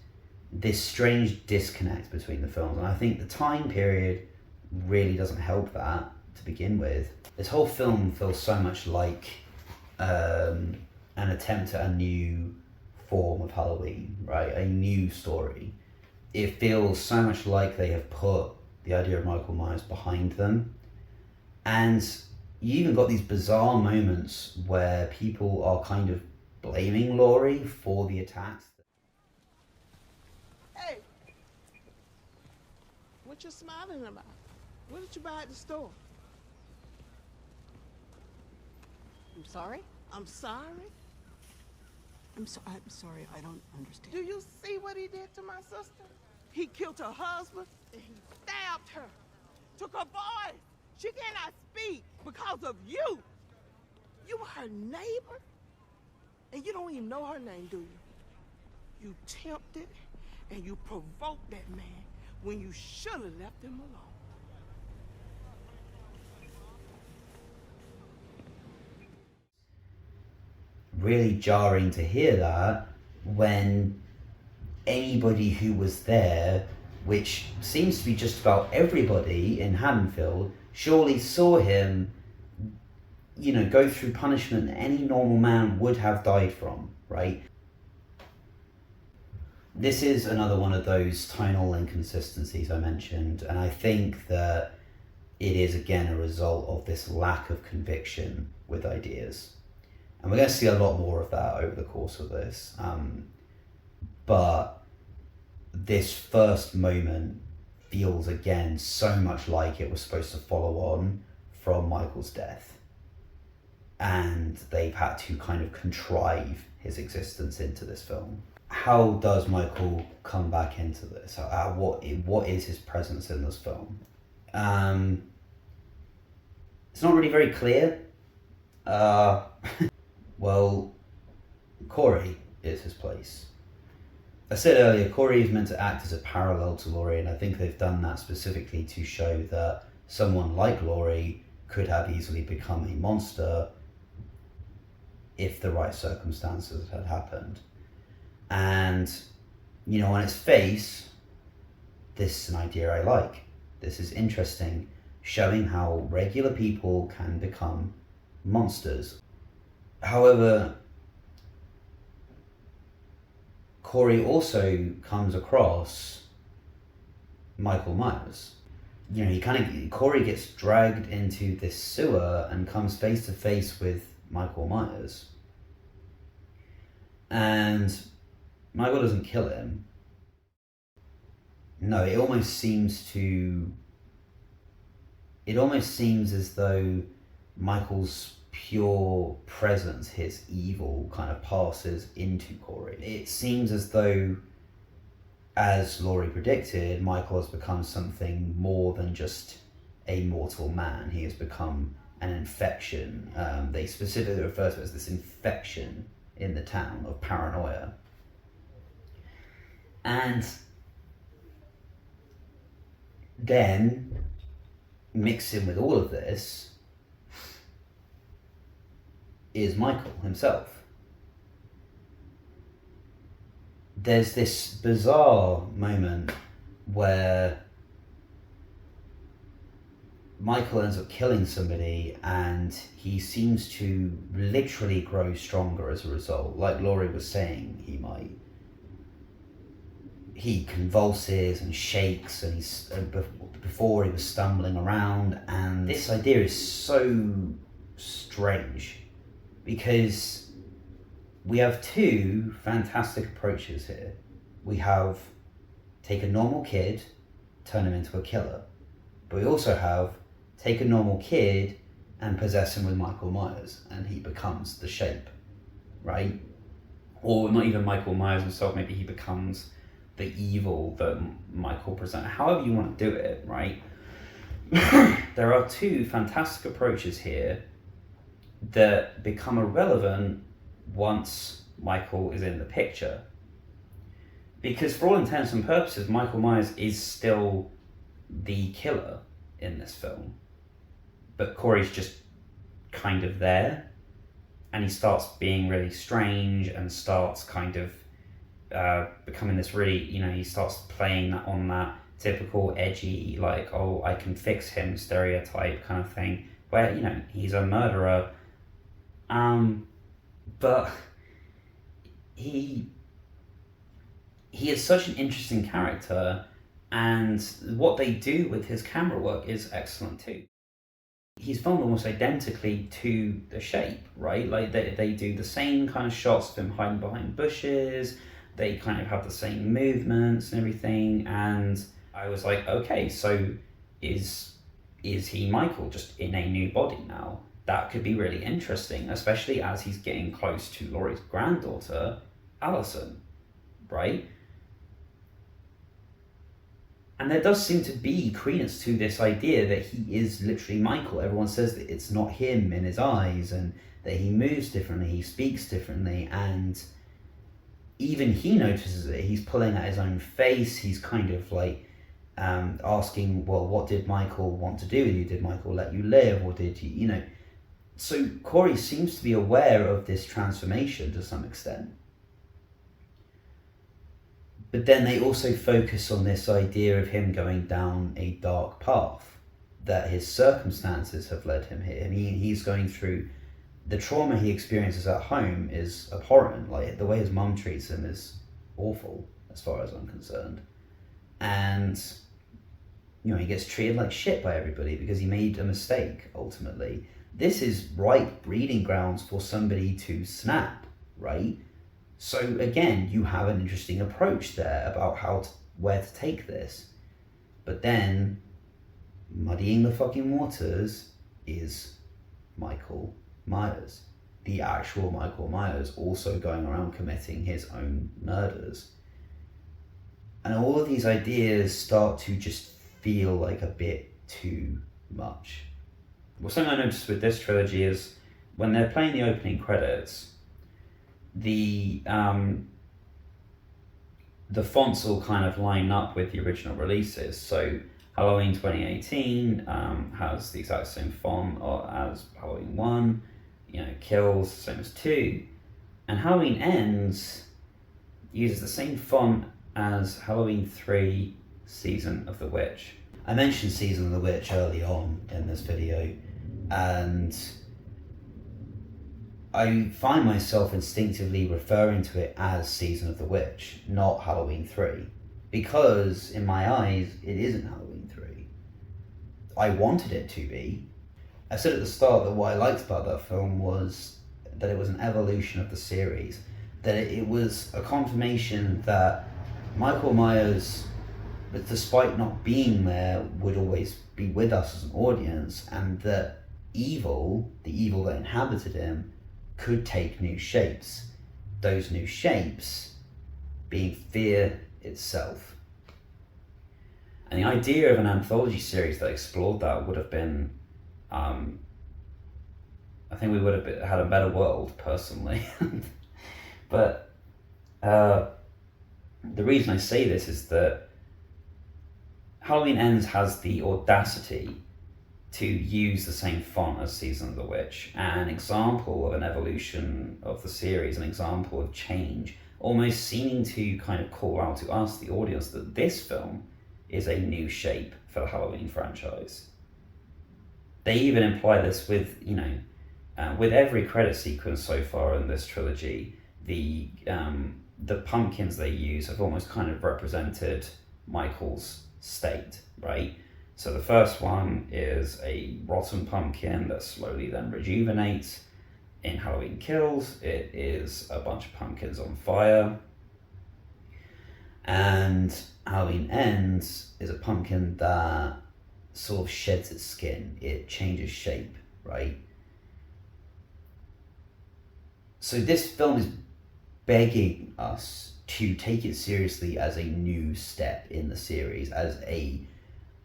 B: this strange disconnect between the films. And I think the time period really doesn't help that to begin with. This whole film feels so much like an attempt at a new form of Halloween, right? A new story. It feels so much like they have put the idea of Michael Myers behind them. And you even got these bizarre moments where people are kind of blaming Laurie for the attacks.
M: Hey, what you smiling about? What did you buy at the store?
K: I'm sorry?
M: I'm sorry?
K: I'm sorry, I don't understand.
M: Do you see what he did to my sister? He killed her husband and he stabbed her. Took her voice. She cannot speak because of you. You were her neighbor? And you don't even know her name, do you? You tempted and you provoked that man when you should have left him alone.
B: Really jarring to hear that when anybody who was there, which seems to be just about everybody in Haddonfield, surely saw him, you know, go through punishment that any normal man would have died from, right? This is another one of those tonal inconsistencies I mentioned, and I think that it is again a result of this lack of conviction with ideas. And we're going to see a lot more of that over the course of this. But this first moment feels again so much like it was supposed to follow on from Michael's death. And they've had to kind of contrive his existence into this film. How does Michael come back into this? What is his presence in this film? It's not really very clear. Well, Corey is his place. I said earlier, Corey is meant to act as a parallel to Laurie, and I think they've done that specifically to show that someone like Laurie could have easily become a monster if the right circumstances had happened. And, you know, on its face, this is an idea I like. This is interesting, showing how regular people can become monsters. However, Corey also comes across Michael Myers. You know, Corey gets dragged into this sewer and comes face to face with Michael Myers. And Michael doesn't kill him. No, it almost seems as though Michael's pure presence, his evil, kind of passes into Corey. It seems as though, as Laurie predicted, Michael has become something more than just a mortal man. He has become an infection. They specifically refer to it as this infection in the town of paranoia. And then, mixing with all of this, is Michael himself. There's this bizarre moment where Michael ends up killing somebody and he seems to literally grow stronger as a result. Like Laurie was saying, he convulses and shakes, and before he was stumbling around. And this idea is so strange, because we have two fantastic approaches here. We have take a normal kid, turn him into a killer. But we also have take a normal kid and possess him with Michael Myers, and he becomes the Shape, right? Or not even Michael Myers himself, maybe he becomes the evil that Michael presents. However you want to do it, right? There are two fantastic approaches here that become irrelevant once Michael is in the picture. Because for all intents and purposes, Michael Myers is still the killer in this film. But Corey's just kind of there, and he starts being really strange and starts kind of becoming this really, he starts playing on that typical edgy, like, oh, I can fix him stereotype kind of thing, where, he's a murderer. But he is such an interesting character, and what they do with his camera work is excellent too. He's filmed almost identically to The Shape, right? Like they do the same kind of shots of him hiding behind bushes. They kind of have the same movements and everything. And I was like, okay, so is he Michael just in a new body now? That could be really interesting, especially as he's getting close to Laurie's granddaughter, Allison, right? And there does seem to be credence to this idea that he is literally Michael. Everyone says that it's not him in his eyes, and that he moves differently, he speaks differently, and even he notices it. He's pulling at his own face. He's kind of like asking, well, what did Michael want to do with you? Did Michael let you live, or did he, you know? So Corey seems to be aware of this transformation to some extent. But then they also focus on this idea of him going down a dark path, that his circumstances have led him here. I mean, he's going through the trauma he experiences at home is abhorrent. Like, the way his mum treats him is awful, as far as I'm concerned. And, you know, he gets treated like shit by everybody because he made a mistake, ultimately. This is ripe breeding grounds for somebody to snap, right? So again, you have an interesting approach there about where to take this. But then, muddying the fucking waters is Michael Myers. The actual Michael Myers also going around committing his own murders. And all of these ideas start to just feel like a bit too much. Well, something I noticed with this trilogy is when they're playing the opening credits, the fonts all kind of line up with the original releases. So Halloween 2018 has the exact same font as Halloween 1, you know, Kills, same as 2. And Halloween Ends uses the same font as Halloween 3, Season of the Witch. I mentioned Season of the Witch early on in this video, and I find myself instinctively referring to it as Season of the Witch, not Halloween 3. Because, in my eyes, it isn't Halloween 3. I wanted it to be. I said at the start that what I liked about that film was that it was an evolution of the series. That it was a confirmation that Michael Myers, despite not being there, would always be with us as an audience, and that evil, the evil that inhabited him, could take new shapes. Those new shapes being fear itself. And the idea of an anthology series that explored that would have been, I think we would have had a better world, personally. But the reason I say this is that Halloween Ends has the audacity to use the same font as Season of the Witch, an example of an evolution of the series, an example of change, almost seeming to kind of call out to us, the audience, that this film is a new shape for the Halloween franchise. They even imply this with, you know, with every credit sequence so far in this trilogy, the pumpkins they use have almost kind of represented Michael's state, right? So the first one is a rotten pumpkin that slowly then rejuvenates. In Halloween Kills, it is a bunch of pumpkins on fire. And Halloween Ends is a pumpkin that sort of sheds its skin. It changes shape, right? So this film is begging us to take it seriously as a new step in the series, as a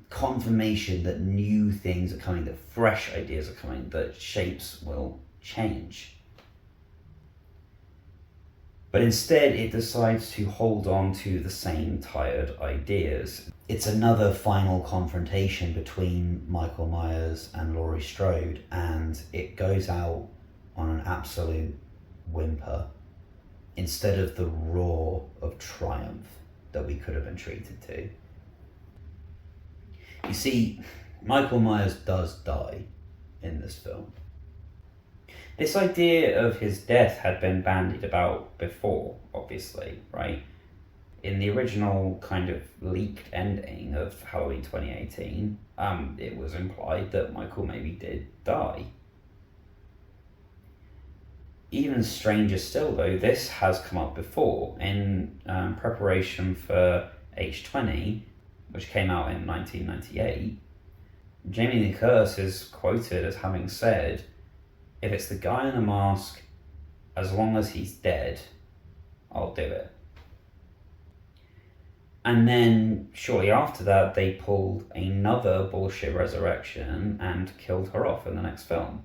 B: confirmation that new things are coming, that fresh ideas are coming, that shapes will change. But instead it decides to hold on to the same tired ideas. It's another final confrontation between Michael Myers and Laurie Strode, and it goes out on an absolute whimper instead of the roar of triumph that we could have been treated to. You see, Michael Myers does die in this film. This idea of his death had been bandied about before, obviously, right? In the original kind of leaked ending of Halloween 2018, it was implied that Michael maybe did die. Even stranger still, though, this has come up before. In preparation for H20, which came out in 1998, Jamie Lee Curtis is quoted as having said, "If it's the guy in the mask, as long as he's dead, I'll do it." And then shortly after that, they pulled another bullshit resurrection and killed her off in the next film.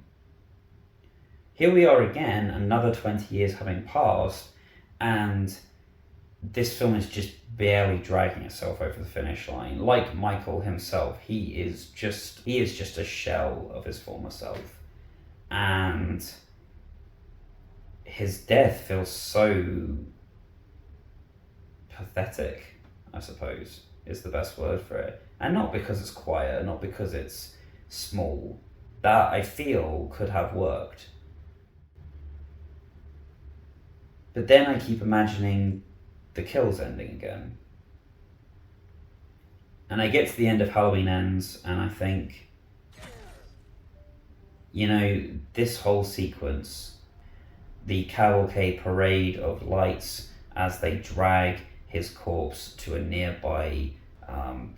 B: Here we are again, another 20 years having passed, and this film is just barely dragging itself over the finish line. Like Michael himself, he is just a shell of his former self. And his death feels so pathetic, I suppose, is the best word for it. And not because it's quiet, not because it's small. That, I feel, could have worked. But then I keep imagining the kills ending again. And I get to the end of Halloween Ends, and I think, you know, this whole sequence, the cavalcade parade of lights as they drag his corpse to a nearby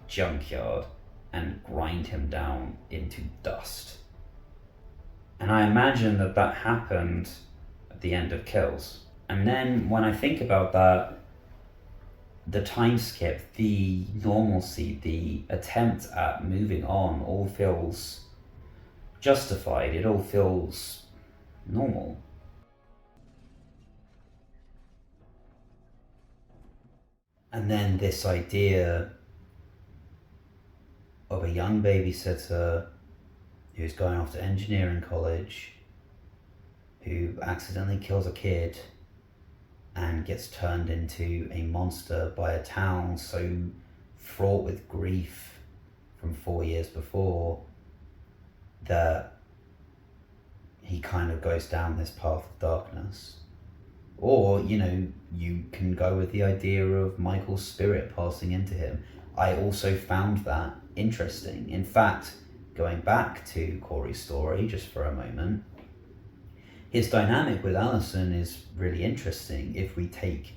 B: junkyard and grind him down into dust. And I imagine that that happened at the end of Kills. And then when I think about that, the time skip, the normalcy, the attempt at moving on all feels justified. It all feels normal. And then this idea of a young babysitter who's going off to engineering college, who accidentally kills a kid and gets turned into a monster by a town so fraught with grief from 4 years before that he kind of goes down this path of darkness. Or, you know, you can go with the idea of Michael's spirit passing into him. I also found that interesting. In fact, going back to Corey's story just for a moment, his dynamic with Allison is really interesting if we take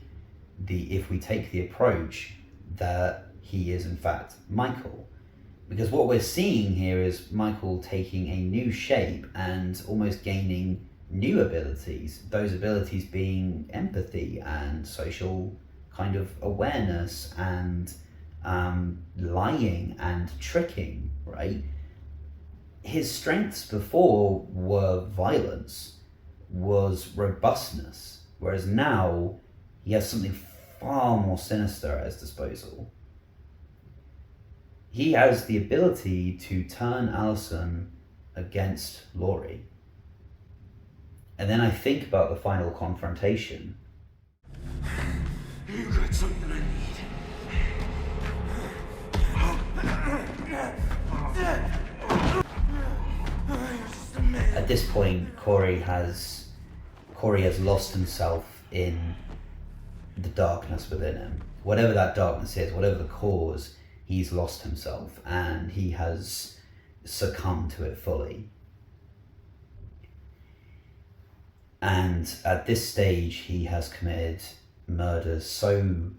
B: the approach that he is in fact Michael. Because what we're seeing here is Michael taking a new shape and almost gaining new abilities, those abilities being empathy and social kind of awareness and lying and tricking, right? His strengths before were violence, was robustness, whereas now he has something far more sinister at his disposal. He has the ability to turn Allison against Laurie. And then I think about the final confrontation.
C: You got something I need.
B: At this point, Corey has lost himself in the darkness within him. Whatever that darkness is, whatever the cause, he's lost himself and he has succumbed to it fully. And at this stage, he has committed murders so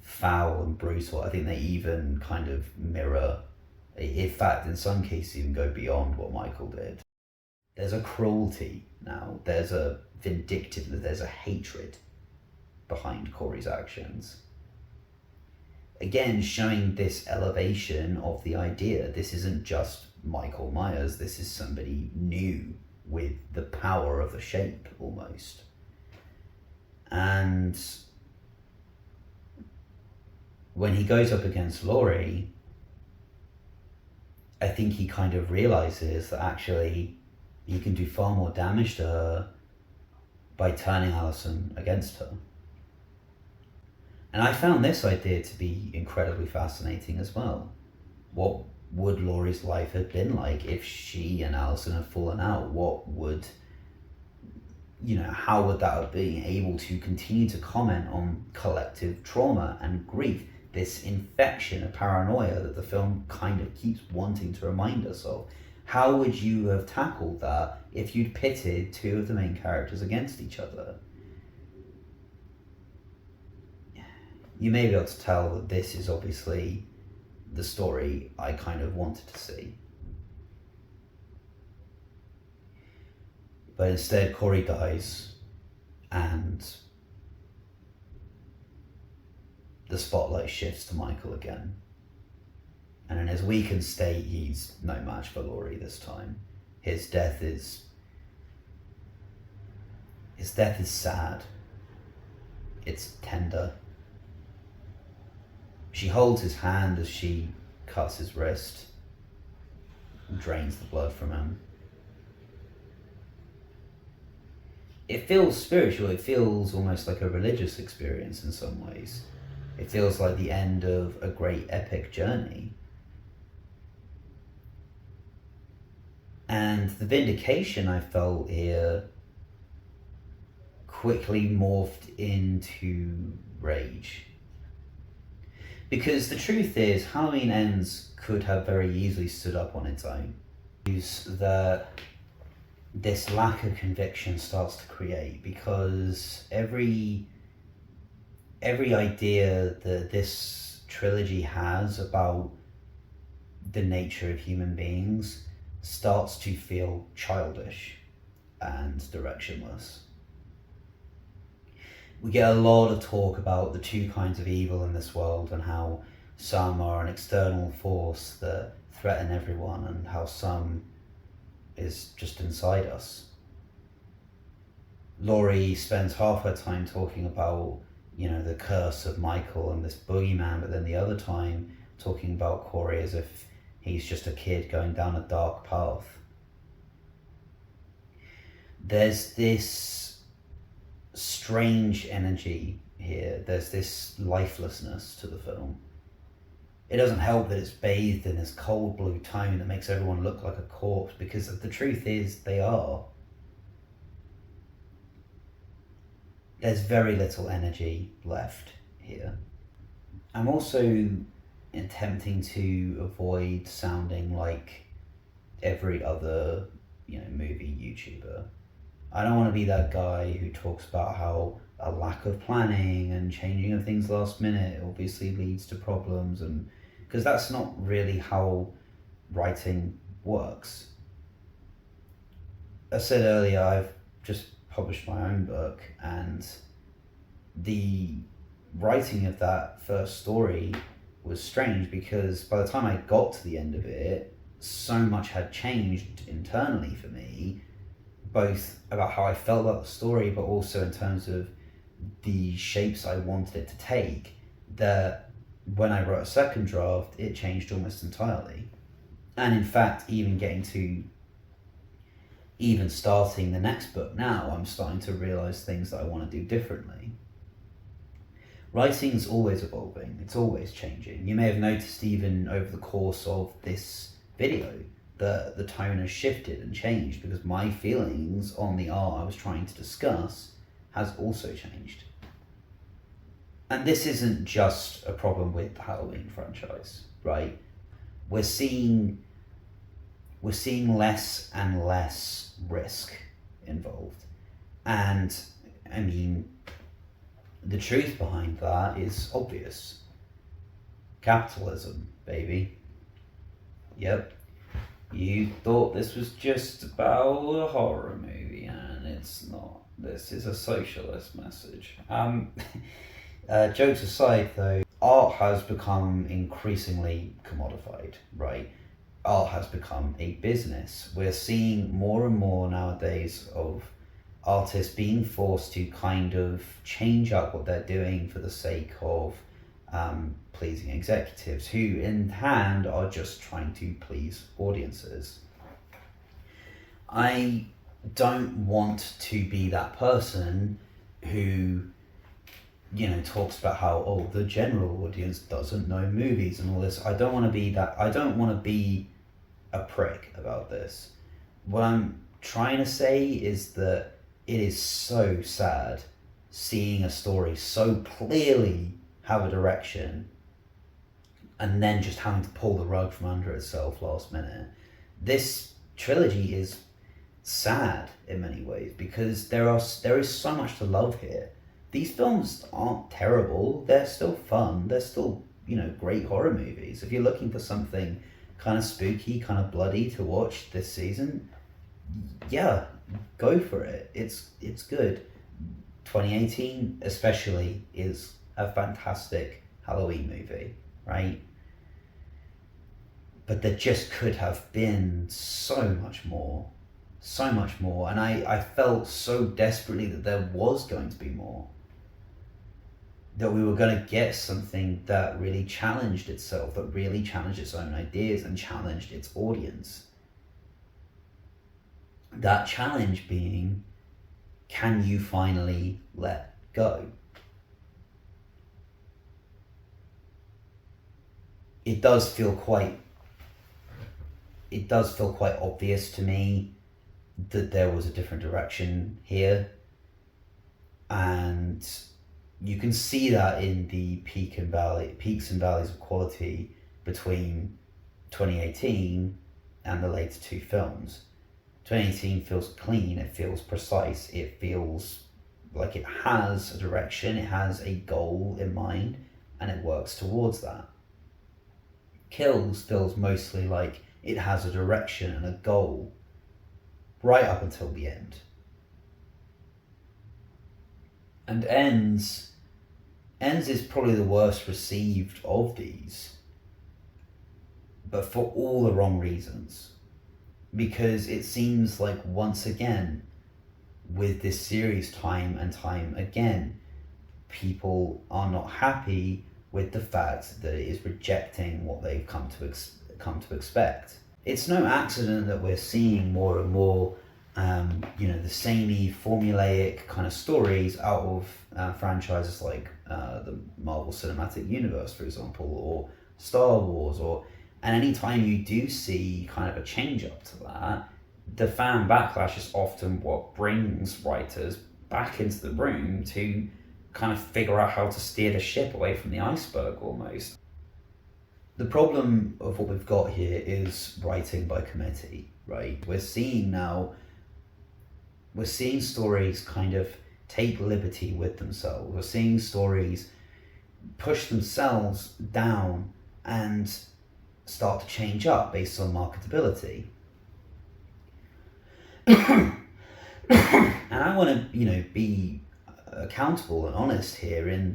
B: foul and brutal. I think they even kind of mirror, in fact, in some cases, even go beyond what Michael did. There's a cruelty now. There's a vindictiveness. There's a hatred behind Corey's actions. Again, showing this elevation of the idea. This isn't just Michael Myers. This is somebody new with the power of the shape, almost. And when he goes up against Laurie, I think he kind of realizes that actually he can do far more damage to her by turning Allison against her. And I found this idea to be incredibly fascinating as well. What would Laurie's life have been like if she and Allison had fallen out? What would, how would that have been able to continue to comment on collective trauma and grief, this infection of paranoia that the film kind of keeps wanting to remind us of? How would you have tackled that if you'd pitted two of the main characters against each other? You may be able to tell that this is obviously the story I kind of wanted to see. But instead, Corey dies, and the spotlight shifts to Michael again. And in his weakened state, he's no match for Laurie this time. His death is sad. It's tender. She holds his hand as she cuts his wrist and drains the blood from him. It feels spiritual. It feels almost like a religious experience in some ways. It feels like the end of a great epic journey. And the vindication I felt here quickly morphed into rage. Because the truth is, Halloween Ends could have very easily stood up on its own. That this lack of conviction starts to create, because every idea that this trilogy has about the nature of human beings starts to feel childish and directionless. We get a lot of talk about the two kinds of evil in this world, and how some are an external force that threaten everyone, and how some is just inside us. Laurie spends half her time talking about, the curse of Michael and this boogeyman, but then the other time talking about Corey as if he's just a kid going down a dark path. There's this strange energy here. There's this lifelessness to the film. It doesn't help that it's bathed in this cold blue tone that makes everyone look like a corpse, because the truth is, they are. There's very little energy left here. I'm also attempting to avoid sounding like every other, movie YouTuber. I don't want to be that guy who talks about how a lack of planning and changing of things last minute obviously leads to problems, and because that's not really how writing works. I said earlier, I've just published my own book, and the writing of that first story was strange, because by the time I got to the end of it, so much had changed internally for me, both about how I felt about the story, but also in terms of the shapes I wanted it to take, that when I wrote a second draft, it changed almost entirely. And in fact, even starting the next book now, I'm starting to realize things that I want to do differently. Writing's always evolving, it's always changing. You may have noticed even over the course of this video that the tone has shifted and changed, because my feelings on the art I was trying to discuss has also changed. And this isn't just a problem with the Halloween franchise, right? We're seeing less and less risk involved. And I mean, the truth behind that is obvious. Capitalism, baby. Yep. You thought this was just about a horror movie, and it's not. This is a socialist message. Jokes aside though, art has become increasingly commodified, right? Art has become a business. We're seeing more and more nowadays of artists being forced to kind of change up what they're doing for the sake of pleasing executives, who in hand are just trying to please audiences. I don't want to be that person who talks about how, the general audience doesn't know movies and all this. I don't want to be that. I don't want to be a prick about this. What I'm trying to say is that it is so sad seeing a story so clearly have a direction and then just having to pull the rug from under itself last minute. This trilogy is sad in many ways, because there is so much to love here. These films aren't terrible, they're still fun, they're still, great horror movies. If you're looking for something kind of spooky, kind of bloody to watch this season, yeah, go for it. It's good. 2018 especially is a fantastic Halloween movie, right? But there just could have been so much more. And I felt so desperately that there was going to be more. That we were going to get something that really challenged itself, that really challenged its own ideas and challenged its audience. That challenge being, can you finally let go? It does feel quite obvious to me that there was a different direction here, and you can see that in the peaks and valleys of quality between 2018 and the later two films. 2018 feels clean, it feels precise, it feels like it has a direction, it has a goal in mind, and it works towards that. Kills feels mostly like it has a direction and a goal right up until the end. And Ends is probably the worst received of these, but for all the wrong reasons. Because it seems like, once again, with this series, time and time again, people are not happy with the fact that it is rejecting what they've come to expect. It's no accident that we're seeing more and more the samey, formulaic kind of stories out of franchises like the Marvel Cinematic Universe, for example, or Star Wars, and anytime you do see kind of a change up to that, the fan backlash is often what brings writers back into the room to kind of figure out how to steer the ship away from the iceberg almost. The problem of what we've got here is writing by committee, right? We're seeing stories kind of take liberty with themselves. We're seeing stories push themselves down and start to change up based on marketability. And I want to, be accountable and honest here in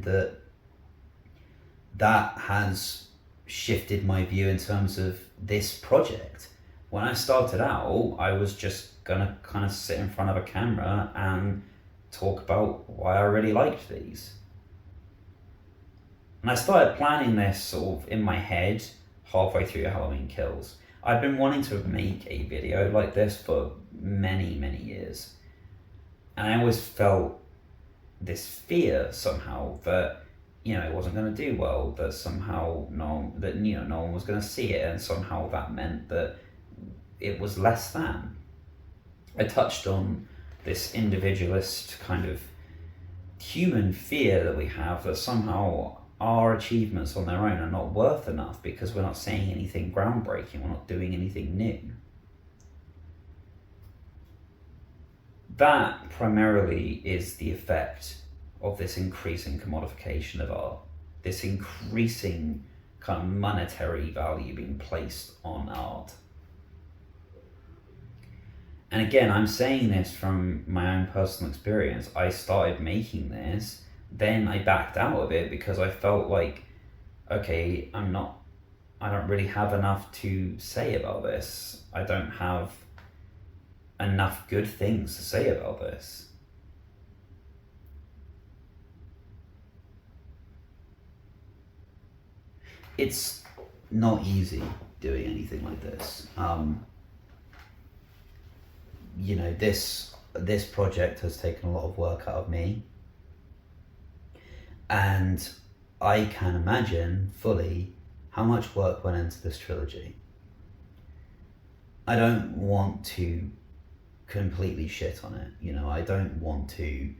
B: that has shifted my view in terms of this project. When I started out, I was just gonna kind of sit in front of a camera and talk about why I really liked these. And I started planning this sort of in my head halfway through Halloween Kills. I've been wanting to make a video like this for many, many years. And I always felt this fear somehow that, it wasn't going to do well, that somehow no one was going to see it, and somehow that meant that it was less than. I touched on this individualist kind of human fear that we have that somehow our achievements on their own are not worth enough because we're not saying anything groundbreaking, we're not doing anything new. That primarily is the effect of this increasing commodification of art, this increasing kind of monetary value being placed on art. And again, I'm saying this from my own personal experience. I started making this, then I backed out of it because I felt like, okay, I don't really have enough to say about this. I don't have enough good things to say about this. It's not easy doing anything like this. This project has taken a lot of work out of me, and I can imagine fully how much work went into this trilogy. I don't want to completely shit on it. I don't want to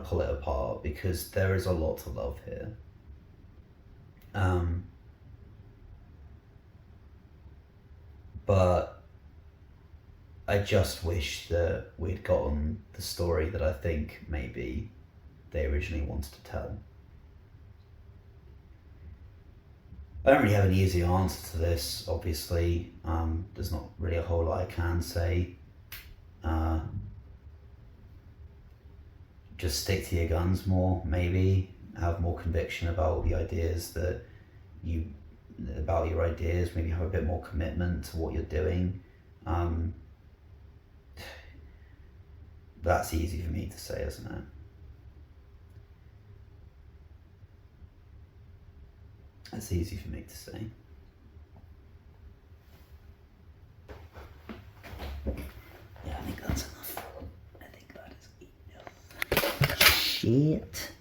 B: pull it apart because there is a lot to love here. But I just wish that we'd gotten the story that I think maybe they originally wanted to tell. I don't really have an easy answer to this, obviously. There's not really a whole lot I can say. Just stick to your guns more, maybe. have more conviction about the ideas that about your ideas, maybe have a bit more commitment to what you're doing. That's easy for me to say, isn't it? That's easy for me to say. Yeah, I think that's enough. I think that is enough. Shit.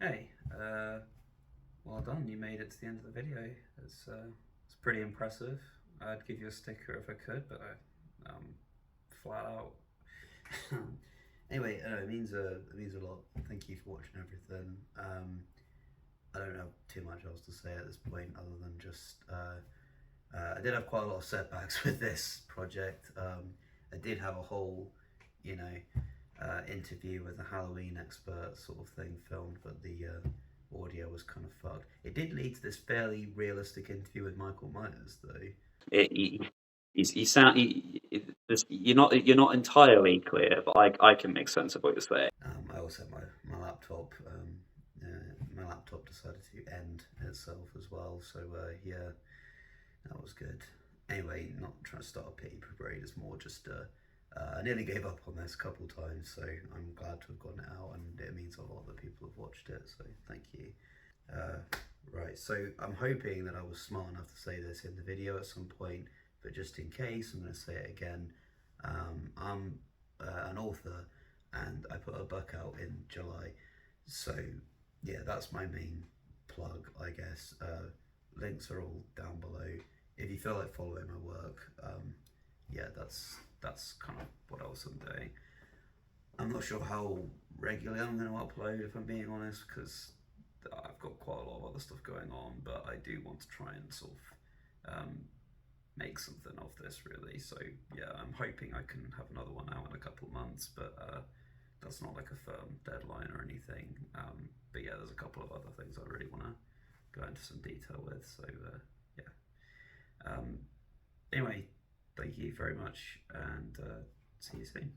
B: Hey, well done. You made it to the end of the video. It's pretty impressive. I'd give you a sticker if I could, but I flat out. Anyway, it means a lot. Thank you for watching everything. I don't have too much else to say at this point, other than just I did have quite a lot of setbacks with this project. I did have a whole, interview with a Halloween expert sort of thing filmed, but the audio was kind of fucked. It did lead to this fairly realistic interview with Michael Myers, though. You're not entirely clear, but I can make sense of what you're saying. I also had my laptop. My laptop decided to end itself as well, so yeah, that was good. Anyway, not trying to start a pity parade, it's more just I nearly gave up on this a couple of times, so I'm glad to have gotten it out, and it means a lot that people have watched it, so thank you. Right, so I'm hoping that I was smart enough to say this in the video at some point, but just in case, I'm going to say it again. I'm an author, and I put a book out in July, so yeah, that's my main plug, I guess. Links are all down below. If you feel like following my work, yeah, that's kind of what else I'm doing. I'm not sure how regularly I'm going to upload, if I'm being honest, because I've got quite a lot of other stuff going on, but I do want to try and sort of make something of this, really. So yeah, I'm hoping I can have another one out in a couple of months, but that's not like a firm deadline or anything. But yeah, there's a couple of other things I really want to go into some detail with, so yeah. Anyway, thank you very much, and see you soon.